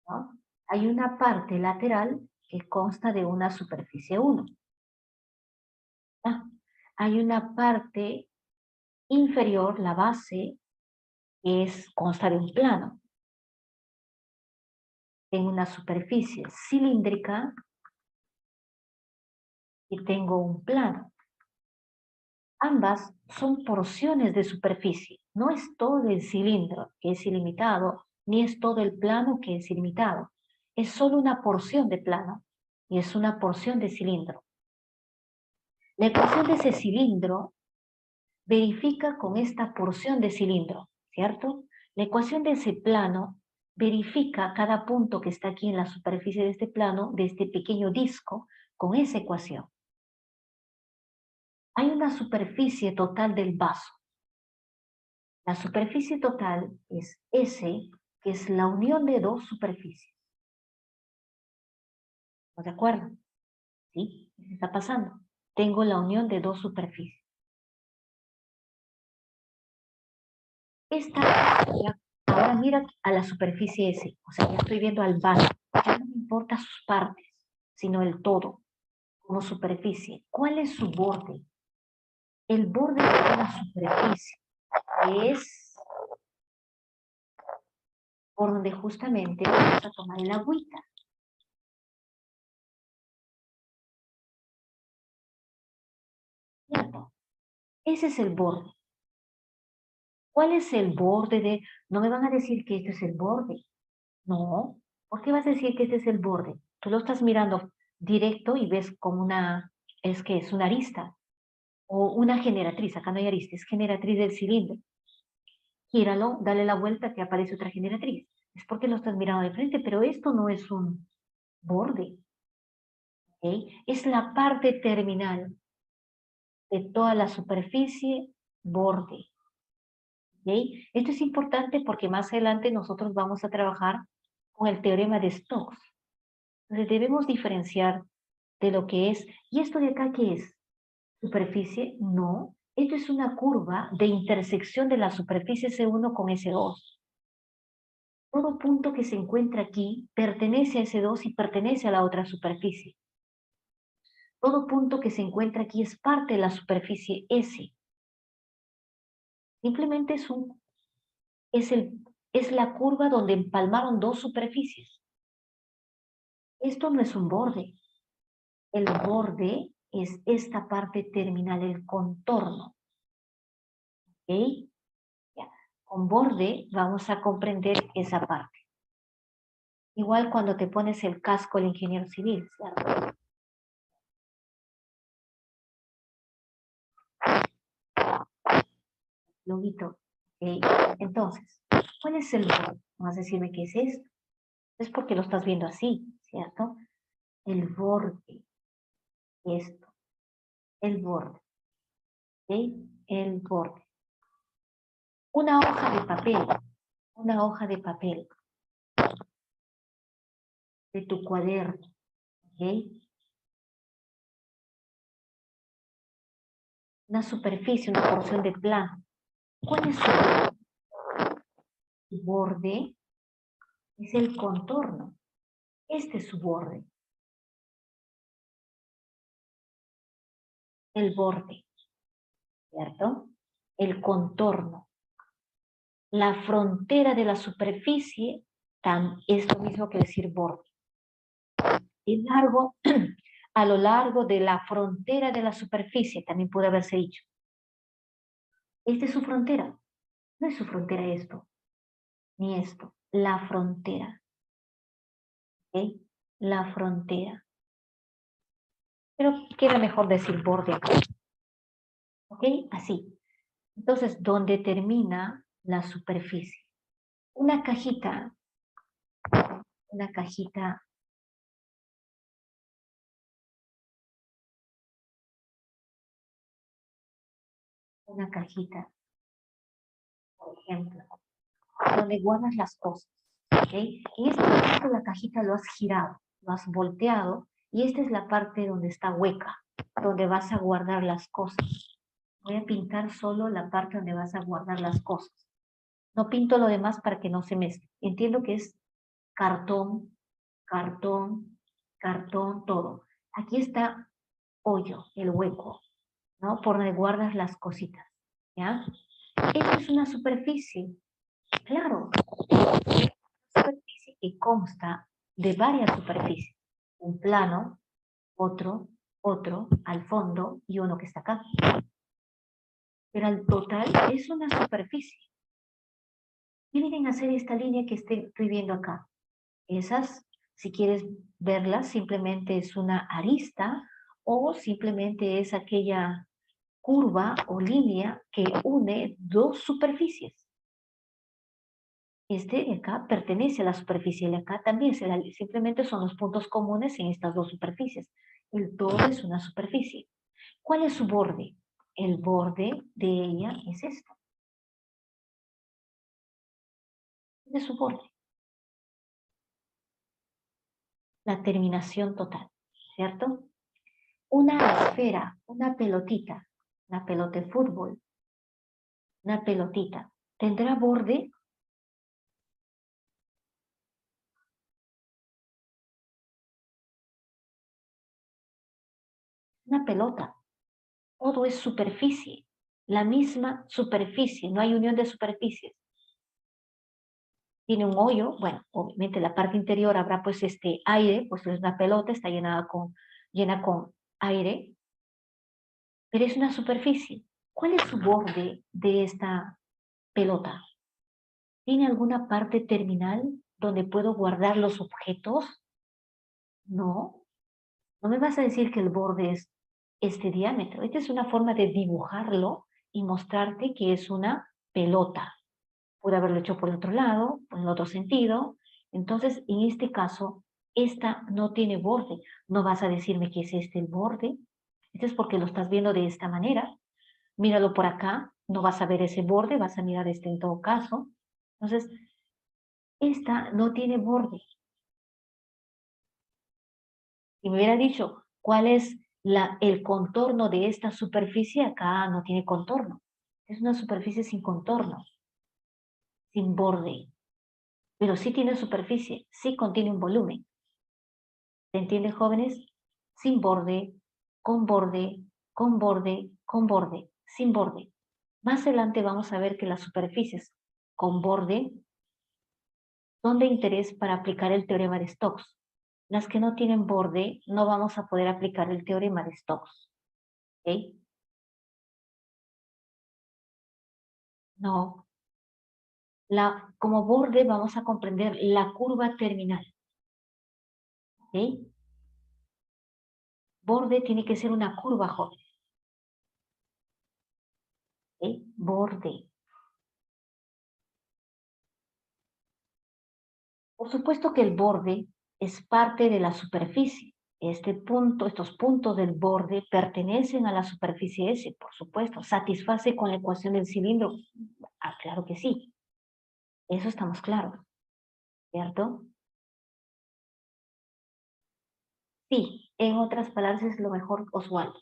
¿no? Hay una parte lateral que consta de una superficie 1. Hay una parte inferior, la base, que consta de un plano. Tengo una superficie cilíndrica y tengo un plano. Ambas son porciones de superficie. No es todo el cilindro que es ilimitado, ni es todo el plano que es ilimitado. Es solo una porción de plano y es una porción de cilindro. La ecuación de ese cilindro verifica con esta porción de cilindro, ¿cierto? La ecuación de ese plano verifica cada punto que está aquí en la superficie de este plano, de este pequeño disco, con esa ecuación. Hay una superficie total del vaso. La superficie total es S, que es la unión de dos superficies. ¿Estamos de acuerdo? ¿Sí? ¿Qué está pasando? Tengo la unión de dos superficies. Ahora mira a la superficie S, o sea, ya estoy viendo al vaso. Ya no me importa sus partes, sino el todo, como superficie. ¿Cuál es su borde? El borde de una superficie es por donde justamente vamos a tomar el agüita. ¿Cierto? Ese es el borde. ¿Cuál es el borde de...? No me van a decir que este es el borde. No. ¿Por qué vas a decir que este es el borde? Tú lo estás mirando directo y ves como es una arista o una generatriz. Acá no hay arista, es generatriz del cilindro. Gíralo, dale la vuelta, te aparece otra generatriz. Es porque lo estás mirando de frente, pero esto no es un borde. ¿Okay? Es la parte terminal de toda la superficie, borde. ¿Okay? Esto es importante porque más adelante nosotros vamos a trabajar con el teorema de Stokes. Entonces debemos diferenciar de lo que es, ¿y esto de acá qué es? ¿Superficie? No, esto es una curva de intersección de la superficie S1 con S2. Todo punto que se encuentra aquí pertenece a S2 y pertenece a la otra superficie. Todo punto que se encuentra aquí es parte de la superficie S. Simplemente es la curva donde empalmaron dos superficies. Esto no es un borde. El borde es esta parte terminal, el contorno. ¿Ok? Ya. Con borde vamos a comprender esa parte. Igual cuando te pones el casco del ingeniero civil, ¿cierto? Lobito. ¿Ok? Entonces, ¿cuál es el borde? Vas a decirme qué es esto. Es porque lo estás viendo así, ¿cierto? El borde. Esto. El borde. ¿Ok? El borde. Una hoja de papel. Una hoja de papel. De tu cuaderno. ¿Ok? Una superficie, una porción de plano. ¿Cuál es su borde? Su borde es el contorno. Este es su borde. El borde, ¿cierto? El contorno. La frontera de la superficie es lo mismo que decir borde. Es largo, a lo largo de la frontera de la superficie, también puede haberse dicho. Esta es su frontera. No es su frontera esto, ni esto. La frontera. ¿Ok? La frontera. Pero queda mejor decir borde acá. ¿Ok? Así. Entonces, ¿dónde termina la superficie? Una cajita una cajita, por ejemplo, donde guardas las cosas, ¿ok? Y esta parte de la cajita lo has girado, lo has volteado, y esta es la parte donde está hueca, donde vas a guardar las cosas. Voy a pintar solo la parte donde vas a guardar las cosas. No pinto lo demás para que no se mezcle. Entiendo que es cartón, cartón, cartón, todo. Aquí está hoyo, el hueco, ¿no? Por donde guardas las cositas, ¿ya? Esta es una superficie, claro, una superficie que consta de varias superficies. Un plano, otro, otro, al fondo y uno que está acá. Pero al total es una superficie. ¿Qué vienen a hacer esta línea que estoy viendo acá? Esas, si quieres verlas, simplemente es una arista o simplemente es aquella curva o línea que une dos superficies. Este de acá pertenece a la superficie de acá también, simplemente son los puntos comunes en estas dos superficies. El todo es una superficie. ¿Cuál es su borde? El borde de ella es este. ¿Cuál es su borde? La terminación total, ¿cierto? Una esfera, una pelotita, una pelota de fútbol, una pelotita, ¿tendrá borde? Una pelota. Todo es superficie, la misma superficie, no hay unión de superficies. Tiene un hoyo, bueno, obviamente la parte interior habrá pues este aire, pues es una pelota, está llena con aire, pero es una superficie. ¿Cuál es su borde de esta pelota? ¿Tiene alguna parte terminal donde puedo guardar los objetos? No. No me vas a decir que el borde es este diámetro. Esta es una forma de dibujarlo y mostrarte que es una pelota. Pude haberlo hecho por el otro lado, por el otro sentido. Entonces, en este caso, esta no tiene borde. No vas a decirme que es este el borde. Esto es porque lo estás viendo de esta manera. Míralo por acá. No vas a ver ese borde, vas a mirar este en todo caso. Entonces, esta no tiene borde. Si me hubiera dicho cuál es el contorno de esta superficie, acá no tiene contorno. Es una superficie sin contorno, sin borde. Pero sí tiene superficie, sí contiene un volumen. ¿Se entiende, jóvenes? Sin borde, con borde, con borde, con borde, sin borde. Más adelante vamos a ver que las superficies con borde son de interés para aplicar el teorema de Stokes. Las que no tienen borde no vamos a poder aplicar el teorema de Stokes. ¿Ok? No. Como borde vamos a comprender la curva terminal. ¿Ok? Borde tiene que ser una curva, joven. ¿Ok? Borde. Por supuesto que el borde es parte de la superficie. Estos puntos del borde pertenecen a la superficie S, por supuesto. ¿Satisface con la ecuación del cilindro? Ah, claro que sí. Eso estamos claros, ¿cierto? Sí, en otras palabras es lo mejor, Oswaldo.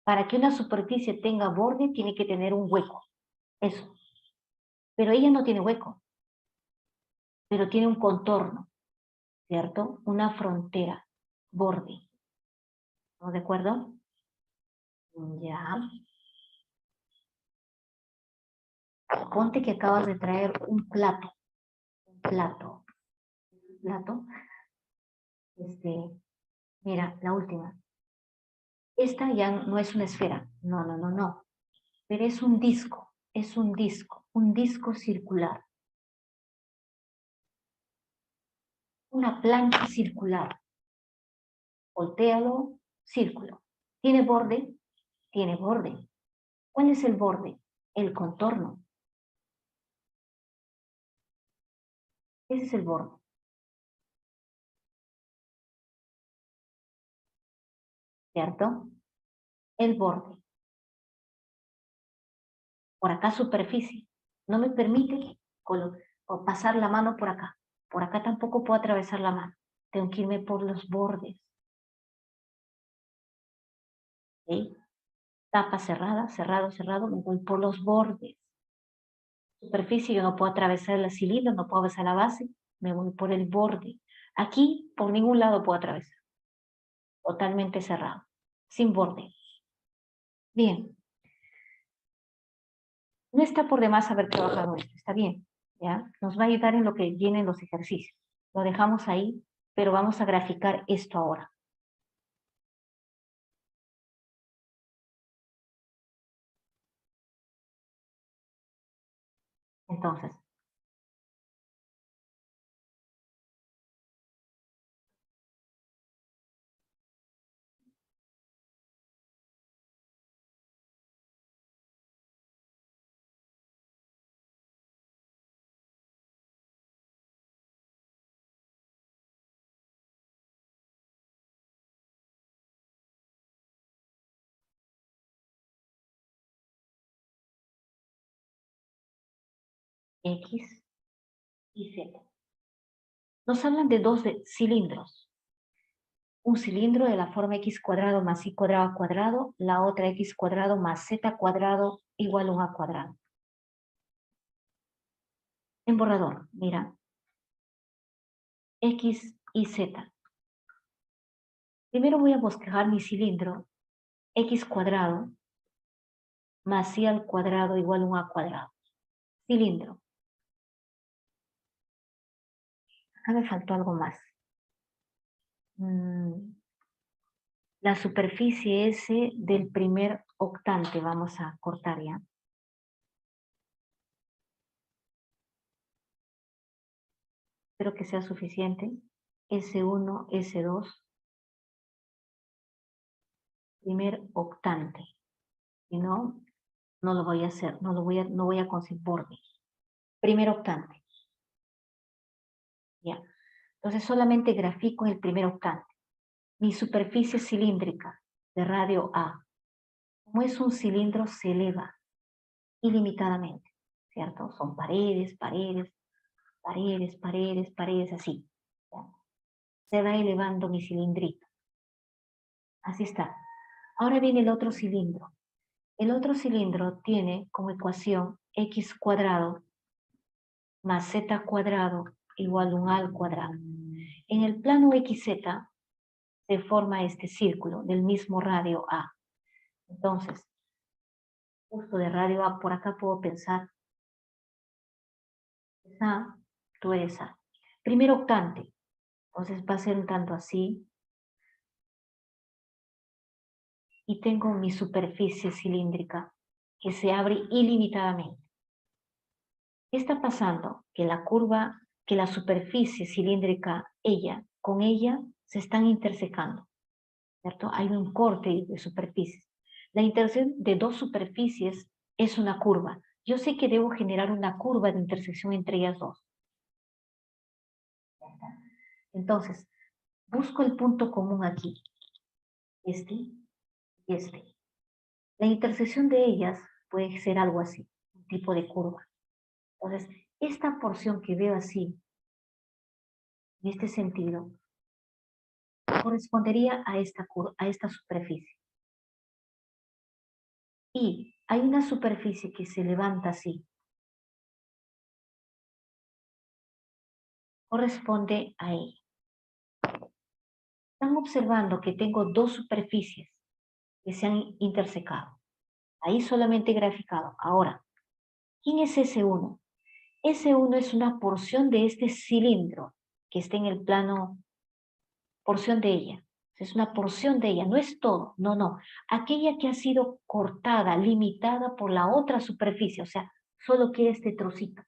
Para que una superficie tenga borde, tiene que tener un hueco. Eso. Pero ella no tiene hueco, pero tiene un contorno, ¿cierto? Una frontera, borde. ¿Estamos de acuerdo? Ya. Ponte que acabas de traer un plato. Un plato. Un plato. Mira, la última. Esta ya no es una esfera. No, no, no, no. Pero es un disco. Es un disco. Un disco circular. Una plancha circular. Voltéalo, círculo. ¿Tiene borde? Tiene borde. ¿Cuál es el borde? El contorno. Ese es el borde, ¿cierto? El borde. Por acá superficie. No me permite o pasar la mano por acá. Por acá tampoco puedo atravesar la mano. Tengo que irme por los bordes. ¿Ok? Tapa cerrada, cerrado, cerrado, me voy por los bordes. Superficie, yo no puedo atravesar el cilindro, no puedo atravesar la base, me voy por el borde. Aquí, por ningún lado puedo atravesar. Totalmente cerrado, sin borde. Bien. No está por demás haber trabajado esto, está bien, ¿ya? Nos va a ayudar en lo que vienen los ejercicios. Lo dejamos ahí, pero vamos a graficar esto ahora. Entonces, X y Z. Nos hablan de dos cilindros. Un cilindro de la forma x cuadrado más y cuadrado a cuadrado, la otra x cuadrado más z cuadrado igual a 1 a cuadrado. En borrador, mira, x y z. Primero voy a bosquejar mi cilindro, x cuadrado más y al cuadrado igual a 1 a cuadrado. Cilindro. Acá me faltó algo más. La superficie S del primer octante, vamos a cortar ya. Espero que sea suficiente. S1, S2, primer octante. Si no, no lo voy a hacer, no voy a conseguir borde. Primer octante. Ya. Entonces solamente grafico el primer octante. Mi superficie cilíndrica de radio A. Como es un cilindro, se eleva ilimitadamente, ¿cierto? Son paredes, paredes, paredes, paredes, paredes, así. ¿Ya? Se va elevando mi cilindrito. Así está. Ahora viene el otro cilindro. El otro cilindro tiene como ecuación x cuadrado más z cuadrado igual a 1 al cuadrado. En el plano XZ se forma este círculo del mismo radio A. Entonces, justo de radio A por acá puedo pensar, es A, tú eres A. Primer octante, entonces va a ser un tanto así. Y tengo mi superficie cilíndrica que se abre ilimitadamente. ¿Qué está pasando? Que la curva, que la superficie cilíndrica, con ella, se están intersecando, ¿cierto? Hay un corte de superficies. La intersección de dos superficies es una curva. Yo sé que debo generar una curva de intersección entre ellas dos. Entonces, busco el punto común aquí. Este y este. La intersección de ellas puede ser algo así, un tipo de curva. Entonces, esta porción que veo así, en este sentido, correspondería a esta superficie. Y hay una superficie que se levanta así. Corresponde a ella. Están observando que tengo dos superficies que se han intersecado. Ahí solamente he graficado. Ahora, ¿quién es S1? S1 es una porción de este cilindro que está en el plano, porción de ella. Es una porción de ella, no es todo, no, no. Aquella que ha sido cortada, limitada por la otra superficie, o sea, solo quiere este trocito.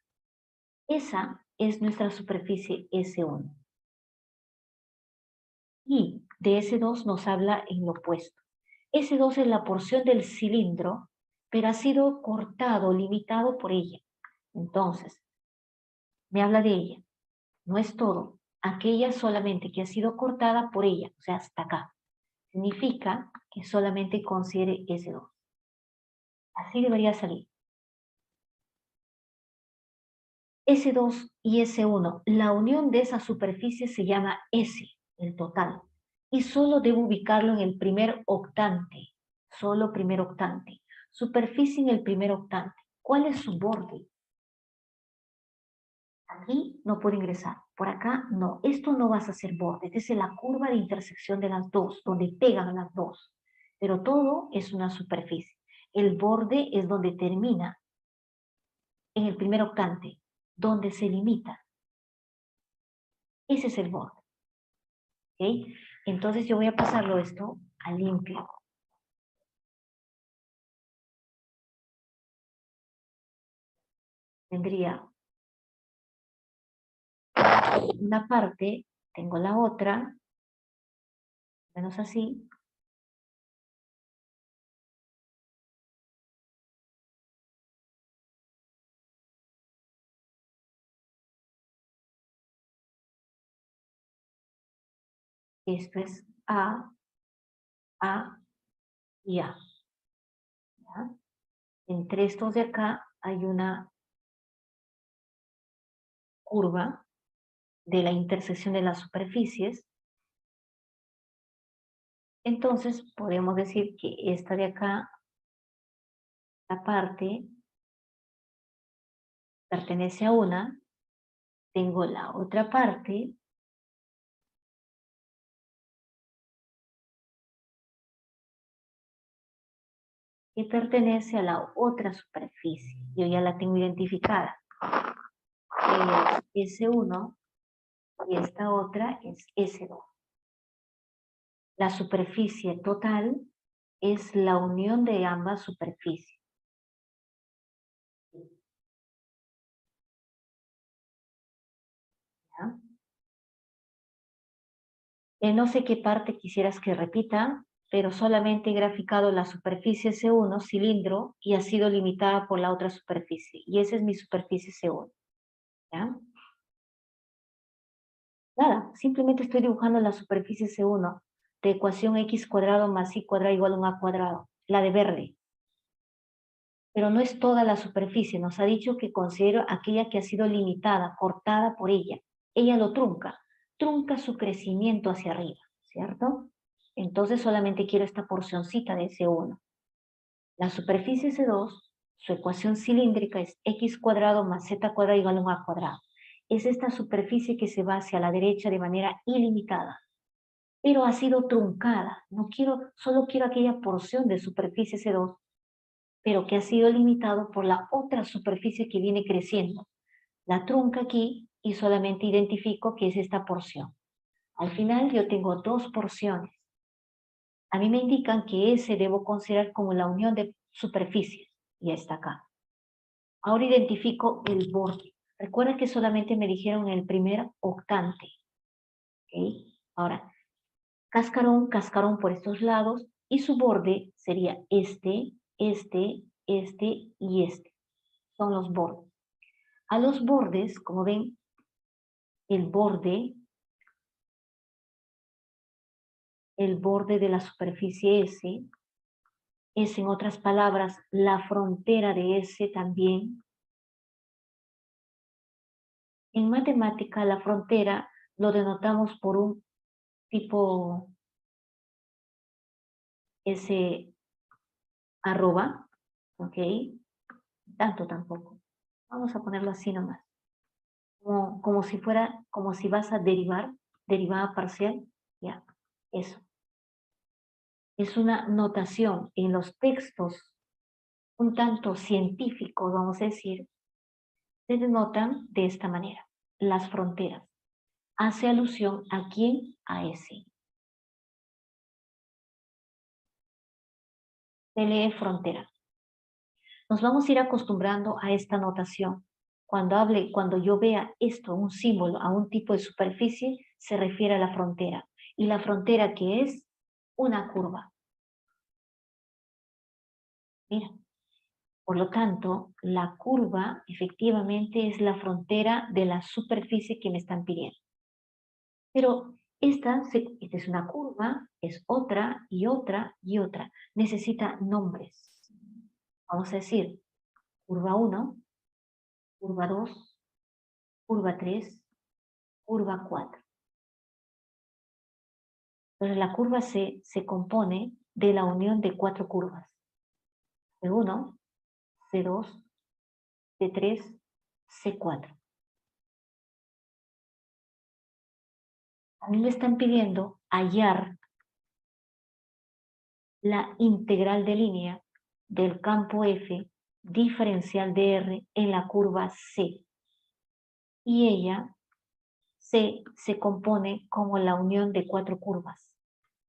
Esa es nuestra superficie S1. Y de S2 nos habla en lo opuesto. S2 es la porción del cilindro, pero ha sido cortado, limitado por ella. Entonces, me habla de ella. No es todo. Aquella solamente que ha sido cortada por ella, o sea, hasta acá. Significa que solamente considere S2. Así debería salir. S2 y S1, la unión de esa superficie se llama S, el total. Y solo debo ubicarlo en el primer octante, solo primer octante. Superficie en el primer octante. ¿Cuál es su borde? Aquí no puedo ingresar, por acá no. Esto no vas a ser borde, esta es la curva de intersección de las dos, donde pegan las dos. Pero todo es una superficie. El borde es donde termina en el primer octante, donde se limita. Ese es el borde. ¿Ok? Entonces yo voy a pasarlo esto a limpio. Tendría una parte, tengo la otra, menos así. Esto es A y A. ¿Ya? Entre estos de acá hay una curva de la intersección de las superficies. Entonces podemos decir que esta de acá, la parte, pertenece a una, tengo la otra parte, que pertenece a la otra superficie. Yo ya la tengo identificada. Es S1 y esta otra es S2. La superficie total es la unión de ambas superficies. ¿Ya? No sé qué parte quisieras que repita, pero solamente he graficado la superficie C1, cilindro, y ha sido limitada por la otra superficie. Y esa es mi superficie C1. ¿Ya? Nada, simplemente estoy dibujando la superficie C1 de ecuación x cuadrado más y cuadrado igual a un a cuadrado, la de verde. Pero no es toda la superficie, nos ha dicho que considero aquella que ha sido limitada, cortada por ella. Ella lo trunca su crecimiento hacia arriba, ¿cierto? Entonces solamente quiero esta porcioncita de C1. La superficie C2, su ecuación cilíndrica es x cuadrado más z cuadrado igual a un a cuadrado. Es esta superficie que se va hacia la derecha de manera ilimitada, pero ha sido truncada. No quiero, solo quiero aquella porción de superficie C2, pero que ha sido limitado por la otra superficie que viene creciendo. La trunca aquí y solamente identifico que es esta porción. Al final yo tengo dos porciones. A mí me indican que ese debo considerar como la unión de superficies, y está acá. Ahora identifico el borde. Recuerda que solamente me dijeron el primer octante. ¿Okay? Ahora, cascarón, cascarón por estos lados, y su borde sería este, este, este y este. Son los bordes. A los bordes, como ven, el borde de la superficie S, es en otras palabras la frontera de S también. En matemática la frontera lo denotamos por un tipo S arroba, ¿ok? Tanto tampoco. Vamos a ponerlo así nomás. Como si fuera, como si vas a derivar, derivada parcial, ya, eso. Es una notación en los textos un tanto científicos, vamos a decir, se denotan de esta manera. Las fronteras. Hace alusión a quién, a ese. Se lee frontera. Nos vamos a ir acostumbrando a esta notación. Cuando yo vea esto, un símbolo, a un tipo de superficie, se refiere a la frontera. Y la frontera que es una curva. Mira. Por lo tanto, la curva efectivamente es la frontera de la superficie que me están pidiendo. Pero esta es una curva, es otra y otra y otra. Necesita nombres. Vamos a decir, curva 1, curva 2, curva 3, curva 4. Entonces la curva C se compone de la unión de 4 curvas. C1, C2, C3, C4. A mí me están pidiendo hallar la integral de línea del campo F diferencial de R en la curva C. Y ella, C, se compone como la unión de 4 curvas.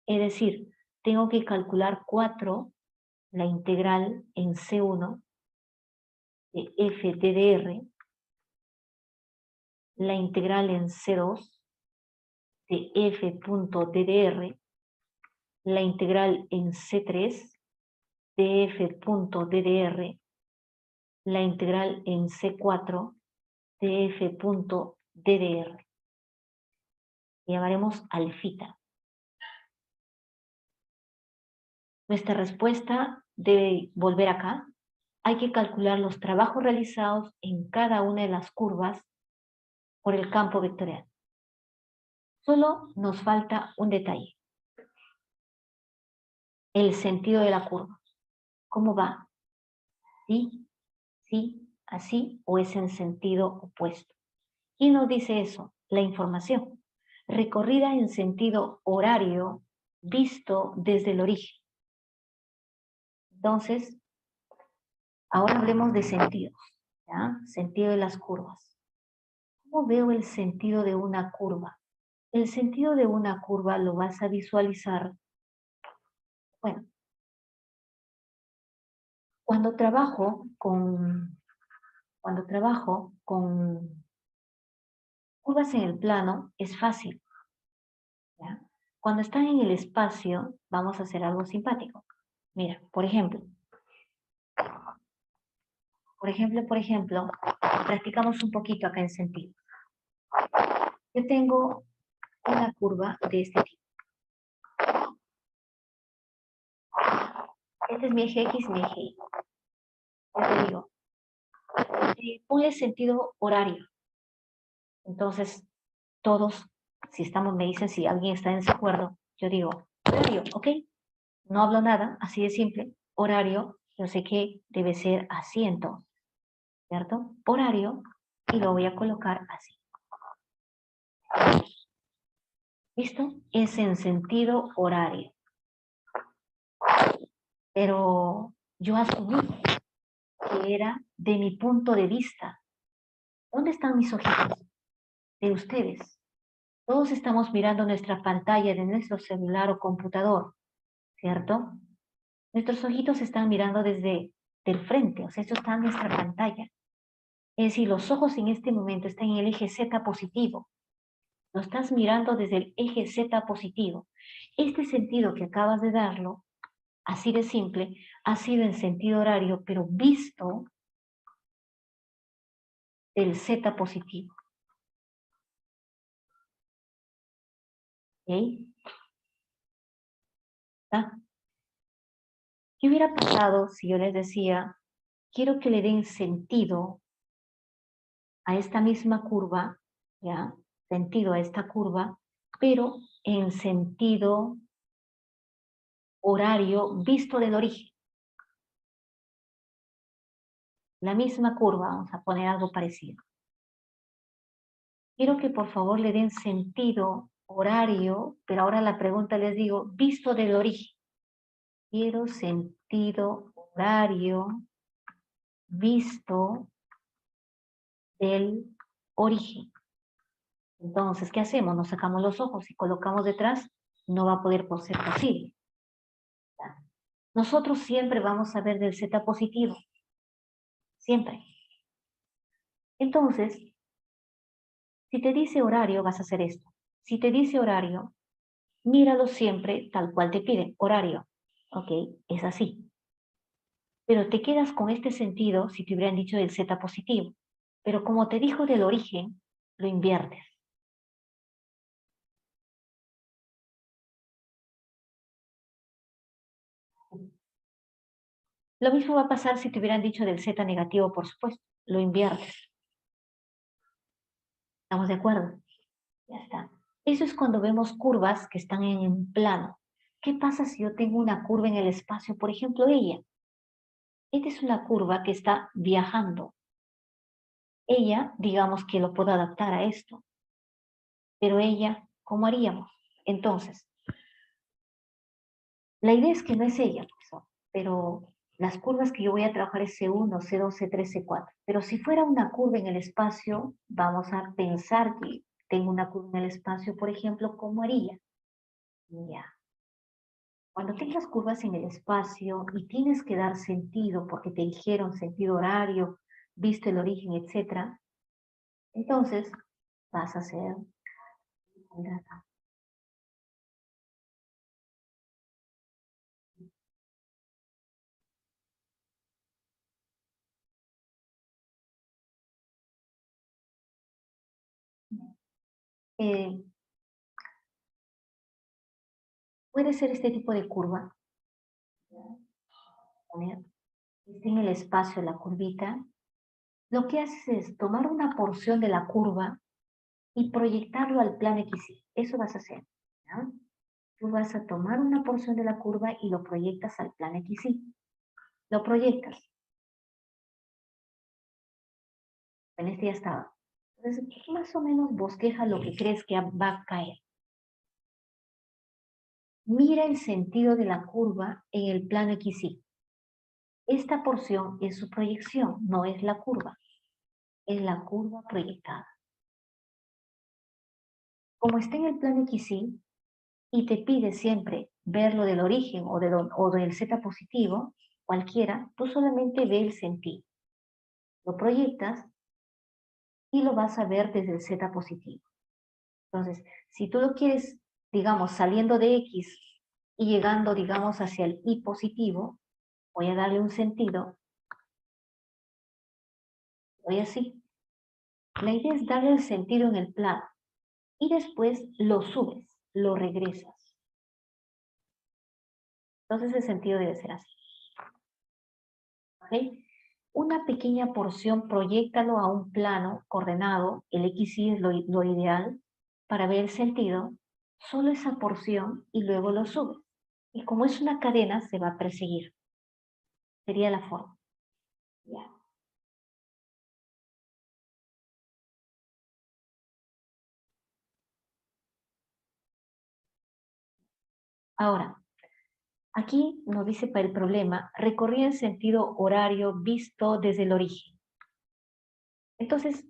Es decir, tengo que calcular 4, la integral en C1 de F de DR, la integral en C2 de F punto DDR, la integral en C3 de F punto DDR, la integral en C4 de F punto DDR. Llamaremos alfita. Nuestra respuesta debe volver acá. Hay que calcular los trabajos realizados en cada una de las curvas por el campo vectorial. Solo nos falta un detalle. El sentido de la curva. ¿Cómo va? ¿Sí? ¿Sí? ¿Así? ¿O es en sentido opuesto? ¿Quién nos dice eso? La información. Recorrida en sentido horario visto desde el origen. Entonces, ahora hablemos de sentidos. ¿Ya? Sentido de las curvas. ¿Cómo veo el sentido de una curva? El sentido de una curva lo vas a visualizar. Bueno, cuando trabajo con curvas en el plano, es fácil. ¿Ya? Cuando están en el espacio, vamos a hacer algo simpático. Mira, por ejemplo, practicamos un poquito acá en sentido. Yo tengo una curva de este tipo. Este es mi eje X y mi eje Y. Yo te digo, ponle sentido horario. Entonces, todos, si estamos, me dicen si alguien está en desacuerdo, yo digo, horario, ¿ok? No hablo nada, así de simple. Horario, yo sé que debe ser así entonces, ¿cierto? Horario, y lo voy a colocar así. ¿Listo? Es en sentido horario. Pero yo asumí que era de mi punto de vista. ¿Dónde están mis ojitos? De ustedes. Todos estamos mirando nuestra pantalla de nuestro celular o computador, ¿cierto? Nuestros ojitos están mirando desde el frente, o sea, esto está en nuestra pantalla. Es decir, los ojos en este momento están en el eje Z positivo. Lo estás mirando desde el eje Z positivo. Este sentido que acabas de darlo, así de simple, ha sido en sentido horario, pero visto del Z positivo. ¿Ok? ¿Está? ¿Qué hubiera pasado si yo les decía, quiero que le den sentido a esta misma curva, ¿ya? Sentido a esta curva, pero en sentido horario visto del origen. La misma curva, vamos a poner algo parecido. Quiero que por favor le den sentido horario, pero ahora la pregunta les digo, visto del origen. Quiero sentido horario visto del origen. Entonces, ¿qué hacemos? Nos sacamos los ojos y colocamos detrás, no va a poder ser posible. Nosotros siempre vamos a ver del Z positivo. Siempre. Entonces, si te dice horario, vas a hacer esto. Si te dice horario, míralo siempre tal cual te pide, horario. Ok, es así. Pero te quedas con este sentido si te hubieran dicho del Z positivo. Pero como te dijo del origen, lo inviertes. Lo mismo va a pasar si te hubieran dicho del Z negativo, por supuesto. Lo inviertes. ¿Estamos de acuerdo? Ya está. Eso es cuando vemos curvas que están en un plano. ¿Qué pasa si yo tengo una curva en el espacio? Por ejemplo, ella. Esta es una curva que está viajando. Ella, digamos que lo puedo adaptar a esto. Pero ella, ¿cómo haríamos? Entonces, la idea es que no es ella, profesor, pero las curvas que yo voy a trabajar es C1, C2, C3, C4. Pero si fuera una curva en el espacio, vamos a pensar que tengo una curva en el espacio, por ejemplo, ¿cómo haría? Ya. Cuando tengas curvas en el espacio y tienes que dar sentido, porque te dijeron sentido horario, viste el origen, etcétera, entonces vas a hacer... Eh, puede ser este tipo de curva, poner está en el espacio la curvita. Lo que haces es tomar una porción de la curva y proyectarlo al plano XY. Eso vas a hacer, ¿ya? Tú vas a tomar una porción de la curva y lo proyectas al plano XY. Lo proyectas. En este ya estaba. Entonces, más o menos bosqueja lo que crees que va a caer. Mira el sentido de la curva en el plano XY. Esta porción es su proyección, no es la curva. Es la curva proyectada. Como está en el plano XY, y te pide siempre verlo del origen o del Z positivo, cualquiera, tú solamente ve el sentido. Lo proyectas y lo vas a ver desde el Z positivo. Entonces, si tú lo quieres, digamos, saliendo de X y llegando, digamos, hacia el Y positivo, voy a darle un sentido, voy así. La idea es darle el sentido en el plano y después lo subes, lo regresas. Entonces el sentido debe ser así. ¿Ok? Una pequeña porción, proyéctalo a un plano coordenado, el XY es lo ideal, para ver el sentido, solo esa porción y luego lo sube. Y como es una cadena, se va a perseguir. Sería la forma. Ya. Ahora, aquí nos dice para el problema, recorrí en sentido horario visto desde el origen. Entonces,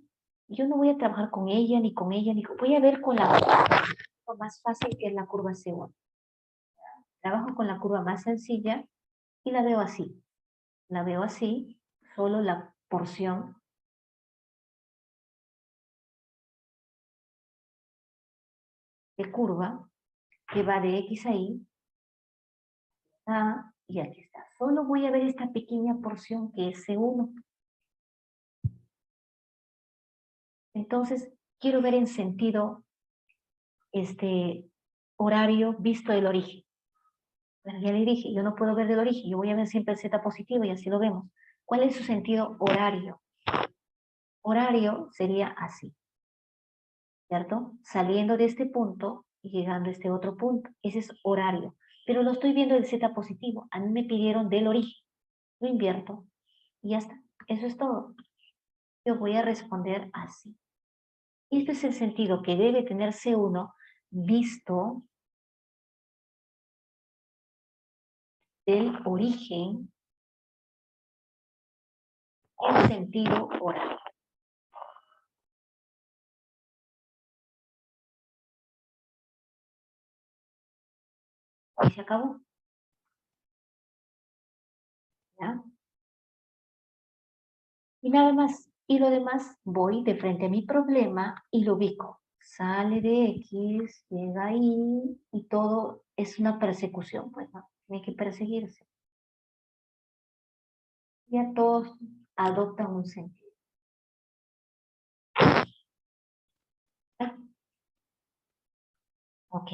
yo no voy a trabajar con ella, ni con ella, ni con... Voy a ver con la curva más fácil, que es la curva C1. Trabajo con la curva más sencilla y la veo así. La veo así, solo la porción de curva que va de X a Y, y aquí está. Solo voy a ver esta pequeña porción que es C1. Entonces, quiero ver en sentido horario visto del origen. Bueno, ya le dije, yo no puedo ver del origen, yo voy a ver siempre el Z positivo y así lo vemos. ¿Cuál es su sentido horario? Horario sería así, ¿cierto? Saliendo de este punto y llegando a este otro punto. Ese es horario. Pero lo estoy viendo del Z positivo. A mí me pidieron del origen. Lo invierto y ya está. Eso es todo. Yo voy a responder así. Este es el sentido que debe tener C1 visto del origen en sentido horario. Y se acabó. ¿Ya? Y nada más. Y lo demás, voy de frente a mi problema y lo ubico. Sale de X, llega ahí y todo es una persecución, pues, ¿no? Tiene que perseguirse. Ya todos adoptan un sentido. ¿Ya? Ok.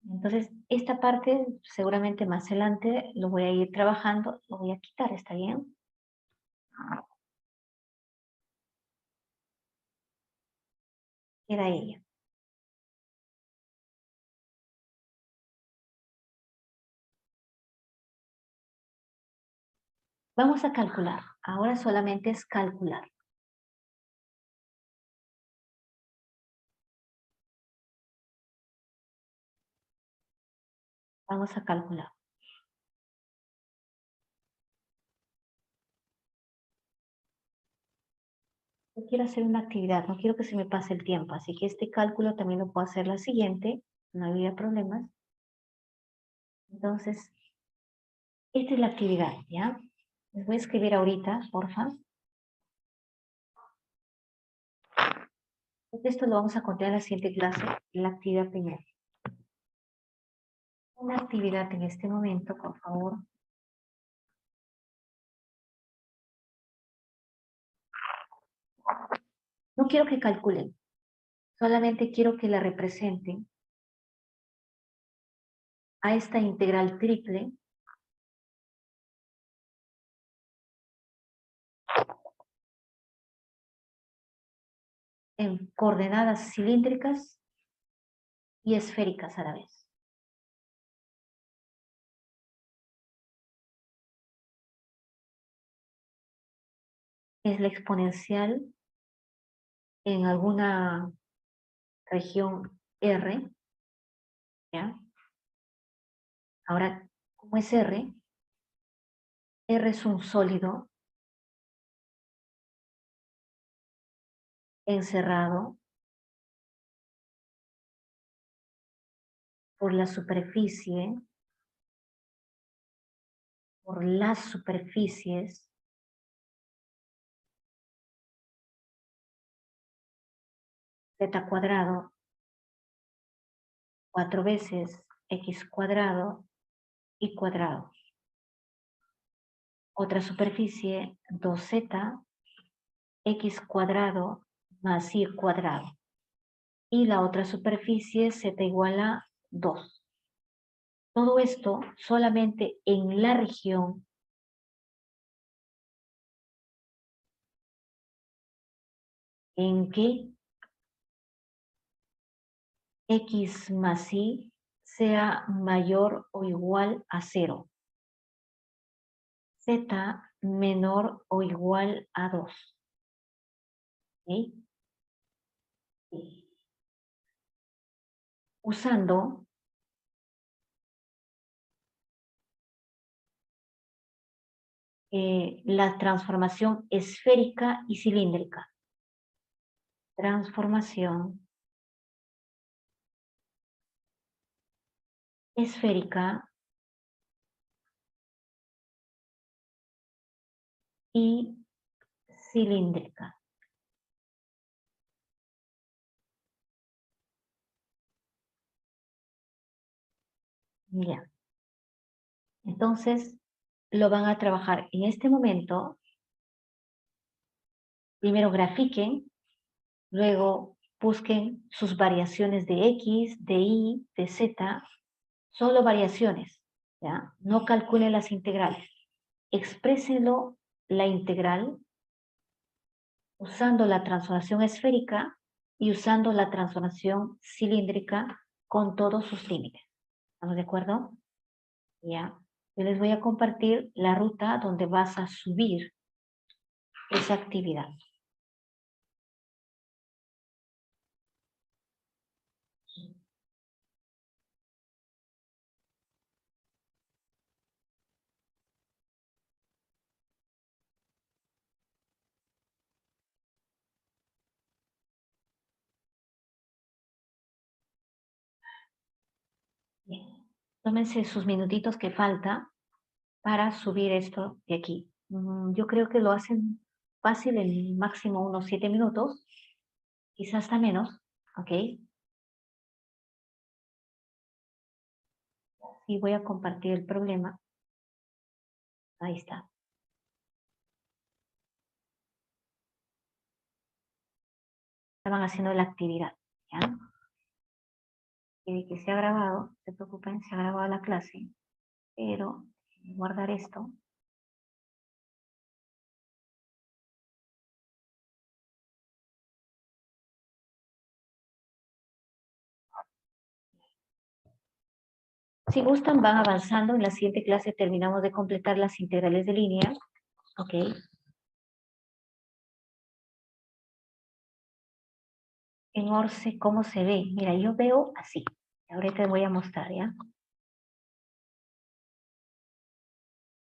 Entonces, esta parte seguramente más adelante lo voy a ir trabajando, lo voy a quitar, ¿está bien? queda ella. Vamos a calcular. Ahora solamente es calcular. Vamos a calcular. Yo quiero hacer una actividad, no quiero que se me pase el tiempo, así que este cálculo también lo puedo hacer la siguiente, no había problemas. Entonces, esta es la actividad, ¿ya? Les voy a escribir ahorita, porfa. Esto lo vamos a contar en la siguiente clase, la actividad primera. Una actividad en este momento, por favor. No quiero que calculen, solamente quiero que la representen a esta integral triple en coordenadas cilíndricas y esféricas a la vez. Es la exponencial en alguna región R, ¿ya? Ahora, ¿cómo es R? R es un sólido encerrado por la superficie, por las superficies z cuadrado 4 veces x cuadrado y cuadrado. Otra superficie 2z x cuadrado más y cuadrado. Y la otra superficie z igual a 2. Todo esto solamente en la región en que x más y sea mayor o igual a 0. Z menor o igual a 2. ¿Okay? Usando la transformación esférica y cilíndrica. Transformación esférica y cilíndrica. Ya. Entonces, lo van a trabajar en este momento. Primero grafiquen, luego busquen sus variaciones de X, de Y, de Z, solo variaciones, ¿ya? No calculen las integrales. Exprésenlo la integral usando la transformación esférica y usando la transformación cilíndrica con todos sus límites. ¿Estamos de acuerdo? Ya. Yo les voy a compartir la ruta donde vas a subir esa actividad. Bien. Tómense sus minutitos que falta para subir esto de aquí. Yo creo que lo hacen fácil en máximo unos 7 minutos, quizás hasta menos, ¿ok? Y voy a compartir el problema. Ahí está. Estaban haciendo la actividad, ¿ya? Y que se ha grabado, no se preocupen, se ha grabado la clase, pero guardar esto. Si gustan, van avanzando. En la siguiente clase terminamos de completar las integrales de línea. Ok. En Orce, ¿cómo se ve? Mira, yo veo así. Ahorita te voy a mostrar, ¿ya?